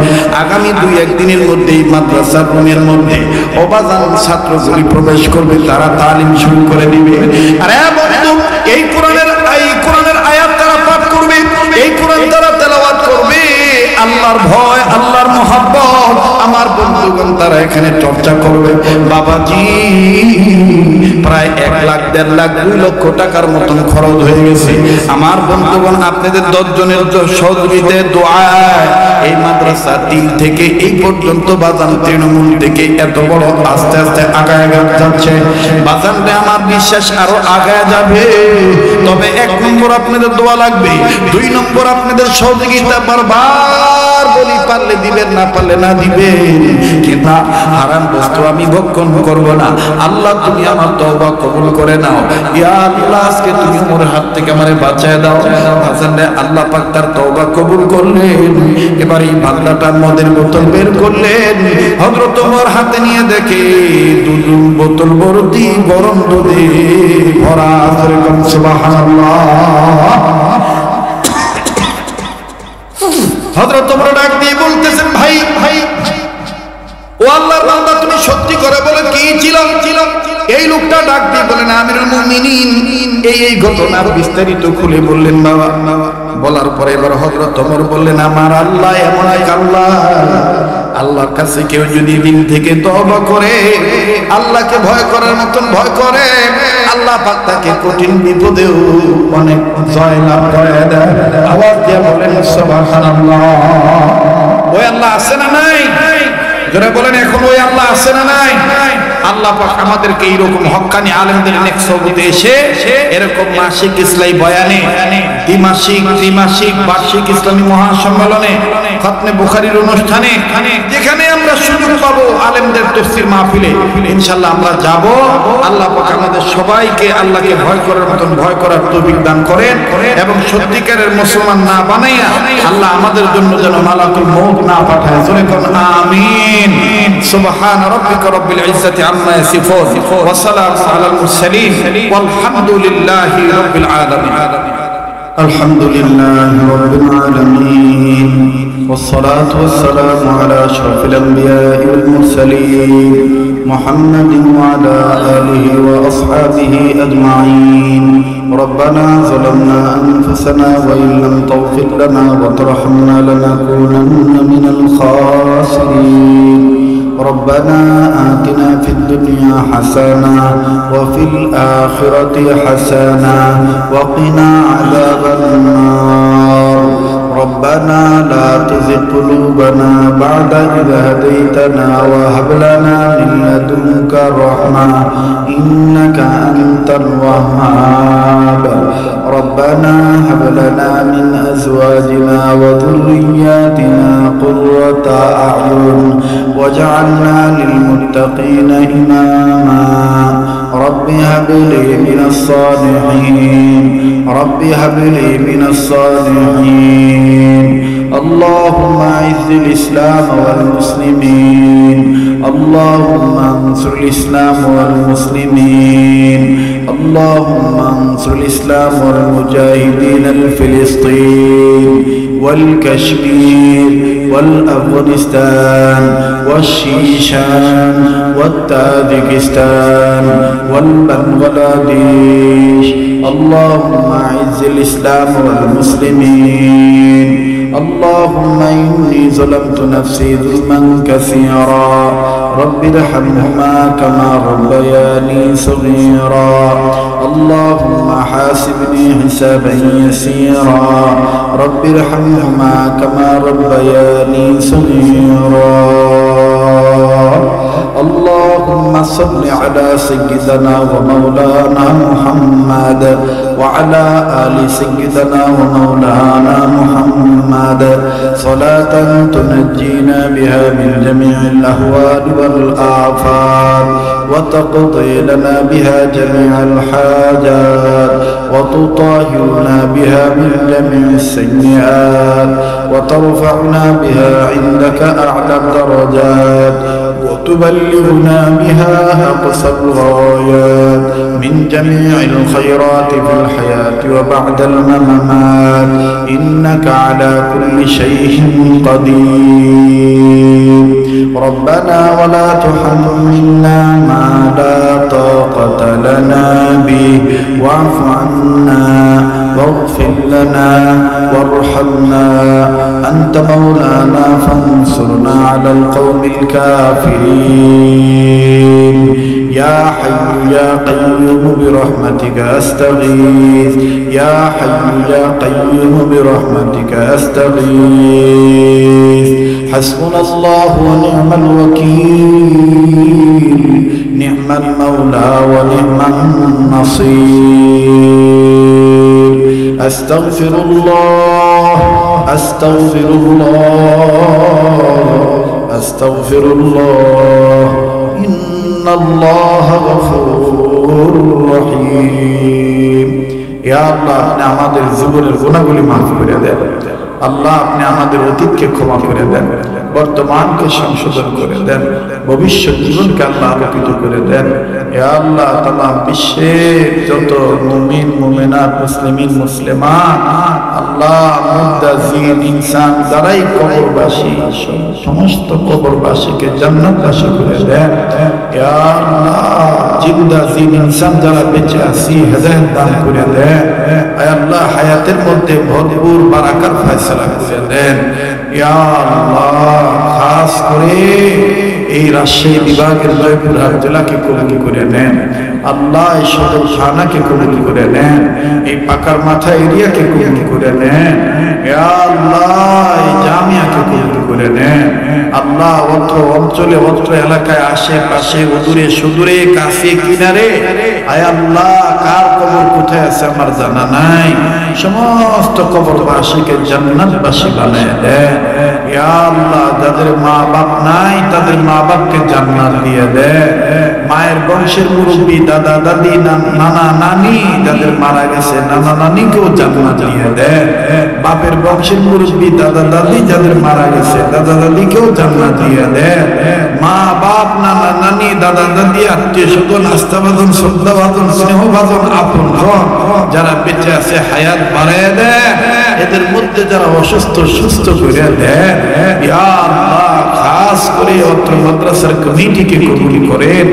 আগামী 2-1 দিনের মধ্যে এই মাদ্রাসার রুমের মধ্যে অবাজান ছাত্রগুলি প্রবেশ করবে, তারা তালিম শুরু করে দিবে। আরে বন্ধু, এই কোরআনের আয়াত তারা পাঠ করবে, এই কোরআন তারা তেলাওয়াত করবে, আল্লাহর ভয় আল্লাহর মহব্বত আমার বন্ধুগণ তারা এখানে চর্চা করবে। বাবাজি প্রায় 1 লাখ 1.5 লাখ 2 লক্ষ টাকার মতন খরচ হয়ে গেছে। আমার বন্ধুগণ আপনাদের 10 জনের সহযোগিতায় দোয়ায় এই মাদ্রাসা দিল থেকে এই পর্যন্ত বাজান তৃণমূল থেকে এত বড় আস্তে আস্তে আগায় যাচ্ছে। বাজানটা আমার বিশ্বাস আরো আগায় যাবে। তবে 1 নম্বর আপনাদের দোয়া লাগবে, 2 নম্বর আপনাদের সহযোগিতা। বারবার বলি পারলে দিবেন না পারলে না দিবেন, কিন্তু হারাম বস্তু আমি ভক্ষণ করব না। আল্লাহ তুমি আমার তওবা কবুল করে নাও। ইয়া আল্লাহ আজকে তুমি মোর হাত থেকে আমারে বাঁচায় দাও। হাসানে আল্লাহ পাক তার তওবা কবুল করলেন। এবার এই বান্দাটা মদের বোতল বের করলেন, হযরত ওমর হাতে নিয়ে দেখে 2 বোতল ভর্তি গরম দুধে ভরা। সুবহানাল্লাহ। হযরত ওমর ডাক দিয়ে বলতেছেন, ভাই ভাই ও আল্লাহর বান্দা তুমি সত্যি করে বলে কি ছিল? এই লোকটা ডাক দিয়ে বলেন, আমিরুল মুমিনিন এই ঘটনা বিস্তারিত খুলে বললেন বাবা। বলার পরে এবার হযরত ওমর বললেন, আমার আল্লাহ এমন এক আল্লাহ, আল্লাহর কাছে কেউ যদি দিন থেকে তওবা করে, আল্লাহকে ভয় করার মতন ভয় করে, আল্লাহ পাক তাকে কঠিন বিপদেও অনেক জয়লাভ করে দেয়। আওয়াজ দিয়ে বলেন সুবহানাল্লাহ। ওই আল্লাহ আছে না নাই? যারা বলেন এখন ওই আল্লাহ আছে না নাই? আল্লাহ পাক আমাদেরকে এইরকম হক্কানি আলেমদের নেক্সবতে এসে এরকম মাসিক ইসলামী বয়ানে, দ্বিমাসিক বার্ষিক ইসলামী মহাসম্মেলনে, খতমে বুখারীর অনুষ্ঠানে, যেখানে আমরা সুযোগ পাবো আলেমদের তাফসীর মাহফিলে ইনশাআল্লাহ আমরা যাব। আল্লাহ পাক আমাদের সবাইকে আল্লাহকে ভয় করার মতন ভয় করার তৌফিক দান করেন এবং সত্যিকারের মুসলমান না বানাইয়া আল্লাহ আমাদের জন্য যেন মালাকুল মউত না পাঠায়। জোরে কোন আমিন। সুবহান রাব্বিকা রাব্বিল ইজ্জাতি আম্মা ইয়াসিফুন ওয়া সালামুন আলাল মুরসালিন ওয়ালহামদুলিল্লাহি রাব্বিল আলামিন। আলহামদুলিল্লাহি রাব্বিল আলামিন والصلاة والسلام على أشرف الأنبياء والمرسلين محمد وعلى آله وأصحابه أجمعين. ربنا ظلمنا أنفسنا وإن لم تغفر لنا وترحمنا لنكونن من الخاسرين. ربنا آتنا في الدنيا حسنة وفي الآخرة حسنة وقنا عذاب النار. ربنا لا تزغ قلوبنا بعد إذ هديتنا وهب لنا من لدنك رحمة إنك أنت الوهاب. ربنا هب لنا من أزواجنا وذرياتنا قرة أعين واجعلنا للمتقين إماما. رب هب لي من الصالحين رب هب لي من الصالحين. اللهم أعز الإسلام والمسلمين. اللهم انصر الإسلام والمسلمين. اللهم انصر الإسلام والمجاهدين الفلسطين والكشمير والأفغانستان والشيشان والتاجكستان والبنغلاديش. اللهم أعز الإسلام والمسلمين. اللهم إني ظلمت نفسي ظلما كثيرا. رب ارحمهما كما ربياني صغيرا. اللهم حاسبني حسابا يسيرا. رب ارحمهما كما ربياني صغيرا. اللهم صل على سيدنا ومولانا محمد وعلى آل سيدنا ومولانا محمد صلاة تنجينا بها من جميع الأهوال والآفات وتقضي لنا بها جميع الحاجات وتطهرنا بها من جميع السيئات وترفعنا بها عندك أعلى الدرجات وتبلغنا بها أقصى الغايات من جميع الخيرات في الحياة وبعد الممات إنك على كل شيء قدير ربنا ولا تحملنا ما لا طاقة لنا به واعف عنا واغفر لنا وارحمنا أنت مولانا فانصرنا على القوم الكافرين يا حي يا قيوم برحمتك أستغيث يا حي يا قيوم برحمتك أستغيث حسبنا الله ونعم الوكيل نعم المولى ونعم النصير أستغفر الله أستغفر الله أستغفر الله إن الله غفور رحيم يا الله আপনি আমাদের জীবনের গুনাহগুলি মাফ করে দেন আল্লাহ আপনি আমাদের অতীতকে ক্ষমা করে দেন বর্তমানকে সংশোধন করে দেন ভবিষ্যৎ জীবনকে আল্লাহ আলোকিত করে দেন ইয়া আল্লাহ তামাম বিশ্বের যত মুমিন মুমিনাত মুসলিমিন মুসলিমাত আল্লাহ মুদ্দাজিন ইনসান যারাই কবরবাসী সমস্ত কবরবাসীকে জান্নাতবাসী করে দেন ইয়া আল্লাহ জিন্দা জিন ইনসান যারা বেঁচে আছি হেদায়েত দান করে দেন ইয়া আল্লাহ হায়াতের মধ্যে ভরপুর বারাকাত ফয়সালা করে দেন ইয়া আল্লাহ খাস করে এই রাজশাহী বিভাগের জয়পুরহাট জেলাকে কবুল করে নেন আল্লাহ এই সদর থানাকে কবুল করে নেন এই পাকার মাথা এরিয়াকে কবুল করে নেন ইয়া আল্লাহ এই জামিয়াকে কবুল করে নেন আল্লাহ অত্র অঞ্চলে অত্র এলাকায় আশেপাশে দূরে সুদূরে কাছে কিনারে আয় আল্লাহ কার কবর কোথায় আছে আমার জানা নাই সমস্ত কবরবাসীকে জান্নাতবাসী বানায় দেন ইয়া আল্লাহ যাদের মা বাপ নাই তাদের মা বাপকে জান্নাত দিয়ে দেন মায়ের বংশের মুরব্বী দাদা দাদি নানা নানি যাদের মারা গেছে নানা নানিকেও জান্নাত দিয়ে দেন বাপের বংশের মুরব্বী দাদা দাদি যাদের মারা গেছে দাদা দাদিকেও জান্নাত দিয়ে দেন মা বাপ নানা নানি দাদা দাদি আত্মীয় স্বজন আস্থাভাজন শ্রদ্ধাভাজন স্নেহভাজন আপন যারা বেঁচে আছে হায়াত বাড়ায় দেন এদের মধ্যে যারা অসুস্থ সুস্থ করে দেন ইয়া আল্লাহ খাস করে অত্র মাদ্রাসার কমিটিকে কবুল করেন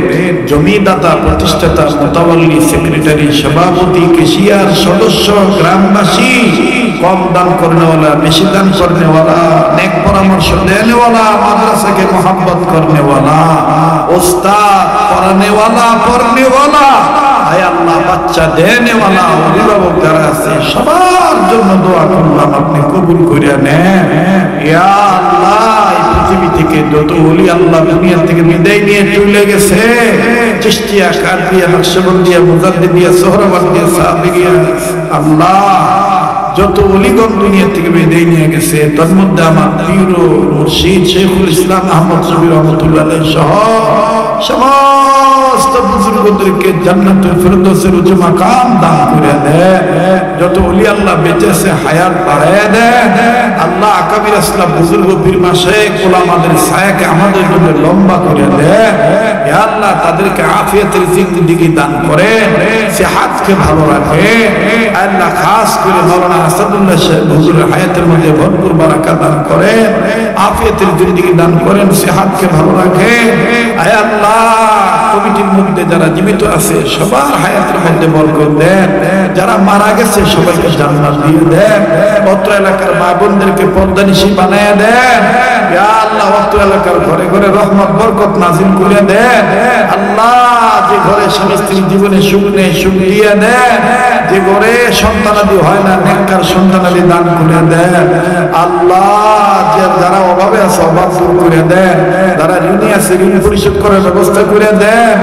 জমিদাতা প্রতিষ্ঠাতা মোতাওয়াল্লি সেক্রেটারি সভাপতি কেশিয়ার সদস্য গ্রামবাসী কম দান করনেওয়ালা বেশি দান করনেওয়ালা নেক পরামর্শ দেনেওয়ালা মাদ্রাসাকে মোহাব্বত করনেওয়ালা ওস্তাদ পড়ানেওয়ালা পড়নেওয়ালা আয় আল্লাহ বাচ্চা দেনেওয়ালা অভিভাবক যারা আছে সবার জন্য দোয়া করলাম আপনি কবুল করে নেন ইয়া আল্লাহ এই পৃথিবী থেকে যত ওলি আল্লাহ দুনিয়া থেকে বিদায় নিয়ে চলে গেছে চিশতিয়া কাদরিয়া নকশবন্দিয়া মুজাদ্দিদিয়া সোহরাওয়ার্দিয়া সাদিকিয়া আল্লাহ যত ওলিগণ দুনিয়া থেকে বিদায় নিয়ে গেছে তার মধ্যে আমার পীর ও মুর্শিদ শেখুল ইসলাম আহমদ শফি রহমতুল্লাহ আলাইহি সহ সমস্ত বুজুর্গদেরকে জান্নাতুল ফিরদৌসের উচ্চ মাকাম দান করে দেন যত ওলি আল্লাহ বেঁচে আছে হায়াত বাড়ায় দেন আল্লাহ আকাবির আসলাম বুজুর্গ পীর মাশায়েখ ওলামাদের ছায়াকে আমাদের জন্য লম্বা করে দেন ইয়া আল্লাহ তাদেরকে আফিয়াতের জিন্দেগি দান করেন সেহাতকে ভালো রাখেন আল্লাহ খাস করে মাওলানা আসাদুল্লাহ সাহেব হুজুরের হায়াতের মধ্যে ভরপুর বারাকা দান করেন আফিয়াতের জিন্দেগি দান করেন সেহাতকে ভালো রাখেন আয় আল্লাহ কমিটির মধ্যে যারা জীবিত আছে সবার হায়াতের মধ্যে বরকত দেন যারা মারা গেছে সবাইকে জান্নাত দিয়ে দেন অত্র এলাকার মা বোনদেরকে পর্দানিশী বানায় দেন ইয়া আল্লাহ অত্র এলাকার ঘরে ঘরে রহমত বরকত নাযিল করে দেন আল্লাহ যে ঘরে স্বামী স্ত্রীর জীবনে সুখ নেই সুখ দিয়ে দেন যে ঘরে সন্তানাদি হয় না নেককার সন্তানাদি দান করে দেন আল্লাহ যারা অভাবে আছে অভাব দূর করে দেন যারা ঋণী আছে ঋণ পরিশোধ করার ব্যবস্থা করে দেন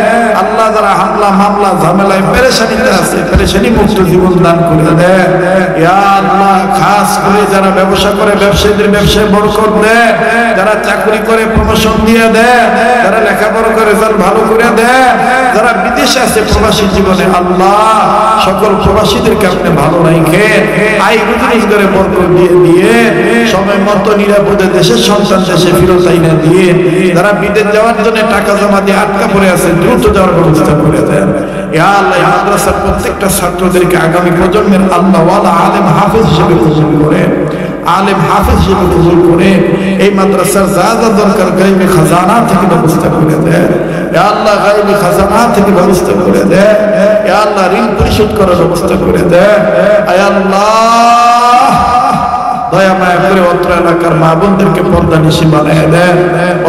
আল্লাহ যারা হামলা মামলা ঝামেলায় পেরেশানিতে আছে পেরেশানি মুক্ত জীবন দান করে দেন ইয়া আল্লাহ খাস করে যারা ব্যবসা করে ব্যবসায়ীদের ব্যবসায় বরকত দেন যারা চাকরি করে প্রমোশন দিয়ে দেন যারা লেখাপড়া করে রেজাল্ট ভালো করে দেন বিদেশে আছে প্রবাসী জীবনে, আল্লাহ সকল প্রবাসীদেরকে আপনি ভালো রাখেন, আয় রোজগারে বরকত দিয়ে সময় মতো নিরাপদে দেশের সন্তান দেশে ফেরত আইনা দিয়ে, যারা বিদেশ যাওয়ার জন্য টাকা জমা দিয়ে আটকা পড়ে আছে দ্রুত যাওয়ার ব্যবস্থা করে দেন। ইয়া আল্লাহ মাদ্রাসার প্রত্যেকটা ছাত্রদেরকে আগামী প্রজন্মের আল্লাহওয়ালা আলেম হাফেজ হিসেবে কবুল করেন, আলেম হাফেজ হিসেবে কবুল করে এই মাদ্রাসার যা যা দরকার গায়বে খাজানা থেকে ব্যবস্থা করে দেন। ইয়া আল্লাহ গায়বে খাজানা থেকে ব্যবস্থা করে দেন। ইয়া আল্লাহ ঋণ পরিশোধ করার ব্যবস্থা করে দেন। আয় আল্লাহ দয়া মায়া করে অত্র এলাকার মা বোনদেরকে পর্দা নিশি বানিয়ে দেন।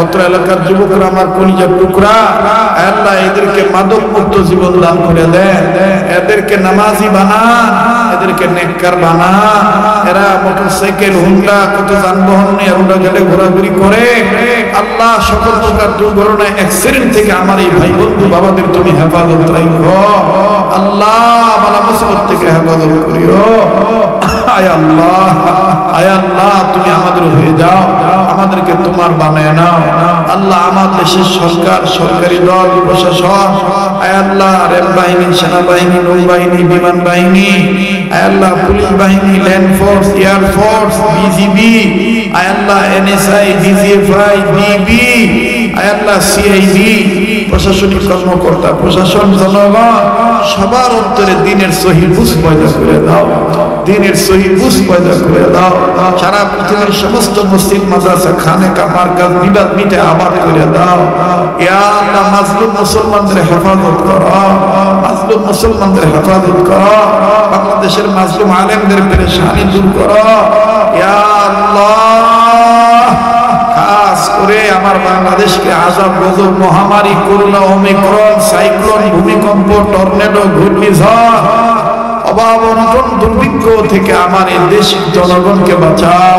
অত্র এলাকার যুবকরা আমার কলিজার টুকরা, আল্লাহ এদেরকে মাদক মুক্ত জীবন দান করে দেন, এদেরকে নামাজি বানান, এদেরকে নেককার বানান। এরা মোটরসাইকেল হুন্ডা কত যানবাহন নিয়ে হুন্ডা গেলে ঘোরাঘুরি করে, আল্লাহ সকল প্রকার দুর্ঘটনায় অ্যাক্সিডেন্ট থেকে আমার এই ভাই বন্ধু বাবাদের তুমি হেফাজত রাখো আল্লাহ, বালা মুসিবত থেকে হেফাজত করিও। আয় আল্লাহ, আয় আল্লাহ তুমি আমাদের হয়ে যাও, আমাদেরকে তোমার বানায় নাও আল্লাহ। আমার দেশের সরকার, সরকারি দল, প্রশাসন, আয় আল্লাহ রেল বাহিনী, সেনাবাহিনী, নৌবাহিনী, বিমান বাহিনী, আয় আল্লাহ পুলিশ বাহিনী, land force, air force, BGB, আয় আল্লাহ এনএসআই, ডিজিএফআই, ডিবি, আয় আল্লাহ সিআইডি, প্রশাসনিক কর্মকর্তা, প্রশাসন, জনগণ সবার অন্তরে দ্বীনের সহি বুঝ পয়দা করে দাও, দ্বীনের সহি বুঝ পয়দা করে দাও। সারা পৃথিবীর সমস্ত মসজিদ, মাদ্রাসা, খানেকা, মারকাজ, বিবাদ মিটে আবাদ করে দাও। ইয়া আল্লাহ মাজলুম মুসলমানদের হেফাজত করো, মাজলুম মুসলমানদের হেফাজত করো, বাংলাদেশের মাজলুম আলেমদের পেরেশানি দূর করো। ইয়া আল্লাহ খাস করে আমার বাংলাদেশকে আযাব, গজব, মহামারী, করোনা, ওমিক্রন, সাইক্লোন, ভূমিকম্প, টর্নেডো, ঘূর্ণিঝড়, অভাব, অনটন, দুর্ভিক্ষ থেকে আমার এই দেশের জনগণকে বাঁচাও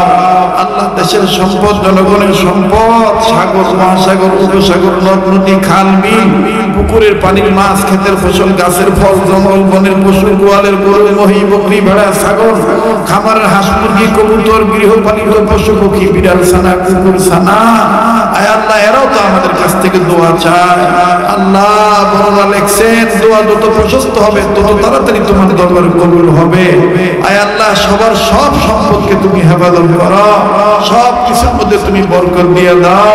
আল্লাহ। দেশের সম্পদ, জনগণের সম্পদ, সাগর, মহাসাগর, উপসাগর, নদ নদী, খাল, বিল, পুকুরের পানির মাছ, ক্ষেতের ফসল, গাছের ফল, জঙ্গল, বনের পশু, গোয়ালের গরু, মহি, বকরি, ভেড়া, ছাগল, খামারের হাঁস, মুরগি, কবুতর, গৃহপালিত পশু পক্ষী, বিড়াল, ছানা, কুকুর, ছানা, আয় আল্লাহ এরাও তো আমাদের কাছ থেকে দোয়া চায় আল্লাহ। বড়রা লেখছেন দোয়া যত প্রশস্ত হবে তত তাড়াতাড়ি তোমার দরবারে কবুল হবে। আয় আল্লাহ সবার সব সম্পদকে তুমি হেফাজত করো, সব কিছুর মধ্যে তুমি বরকত দিয়ে দাও।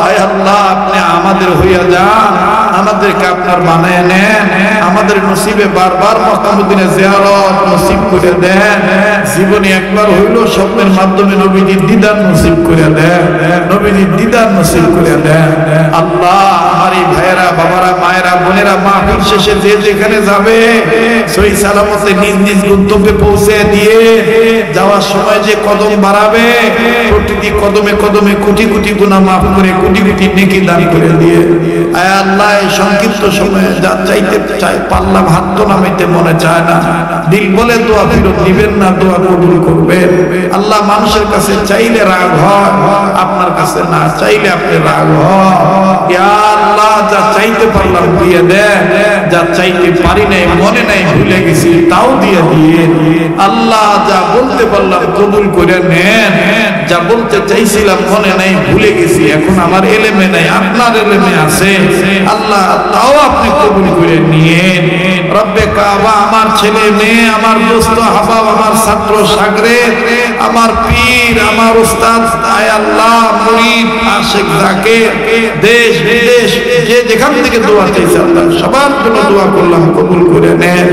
আয় আল্লাহ আপনি আমাদের হইয়া যান, আমাদেরকে আপনার বানায় নেন, আমাদের নসিবে বারবার মক্কা মদিনা জিয়ারত নসিব করে দেন। জীবনে একবার হইল স্বপ্নের মাধ্যমে নবীজির দিদার নসিব করে দেন, নবীজির দিদার নসিব করে দেন। আল্লাহ আমার এই ভাইয়েরা, বাবারা, মায়েরা, বোনেরা মাহফিল শেষে যে যেখানে যাবে সহি সালামতে নিজ নিজ গন্তব্যে পৌঁছে দিয়ে যাওয়ার সময় যে কদম বাড়াবে, প্রতিটি কদমে কদমে কোটি কোটি গুনাহ মাফ করে কোটি কোটি নেকি দান করে দিয়ে, আয় আল্লাহ এই সংক্ষিপ্ত সময়ে যা চাইতে চাই পাল্লা ভাত তো নামাইতে মনে চায় না, দিল বলে দোয়া ফেরত দিবেন না, দোয়া কবুল করবেন আল্লাহ। মানুষের কাছে চাইলে রাগ হয়, আপনার কাছে না চাইলে আপনি রাগ হয়। ইয়া আল্লাহ যা চাইতে পারলাম দিয়ে দেন, যা চাইতে পারি নাই, মনে নাই, ভুলে গেছি তাও দিয়ে দিয়ে আল্লাহ। যা বলতে পারলাম কবুল করে নেন, যা বলতে চাইছিলাম মনে নাই, ভুলে গেছি, এখন আমার এলেমে নাই, আপনার এলেমে আছে আল্লাহ, তাও আপনি কবুল করে নিয়েন। রব্বে কাবা আমার ছেলে মেয়ে, আমার দোস্ত হাবাব, আমার ছাত্র সাগরেদ, আমার পীর, আমার উস্তাদ, আয় আল্লাহ মুরিদ, আশিক, যাকির, দেশ বিদেশ যে যেখান থেকে দোয়া চাইছে আল্লাহ সবার জন্য দোয়া করলাম, কবুল করে নেন।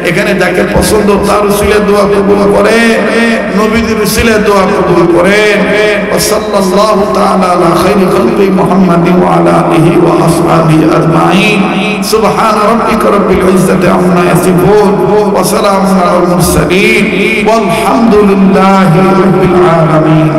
এখানে যাকে পছন্দ তার উসিলায় দোয়া কবুল করে, নবীর উসিলায় দোয়া কবুল করেন। সাল্লাল্লাহু তাআলা আলা খাইরি খালকি মুহাম্মাদিন ওয়া আলা আলিহি ওয়া আসহাবিহি আজমাইন। সুবহান রাব্বিকা রাব্বিল ইজ্জাতি আম্মা ইয়াসিফুন ওয়া সালামুন আলাল মুরসালিন ওয়াল হামদুলিল্লাহি রাব্বিল আলামিন।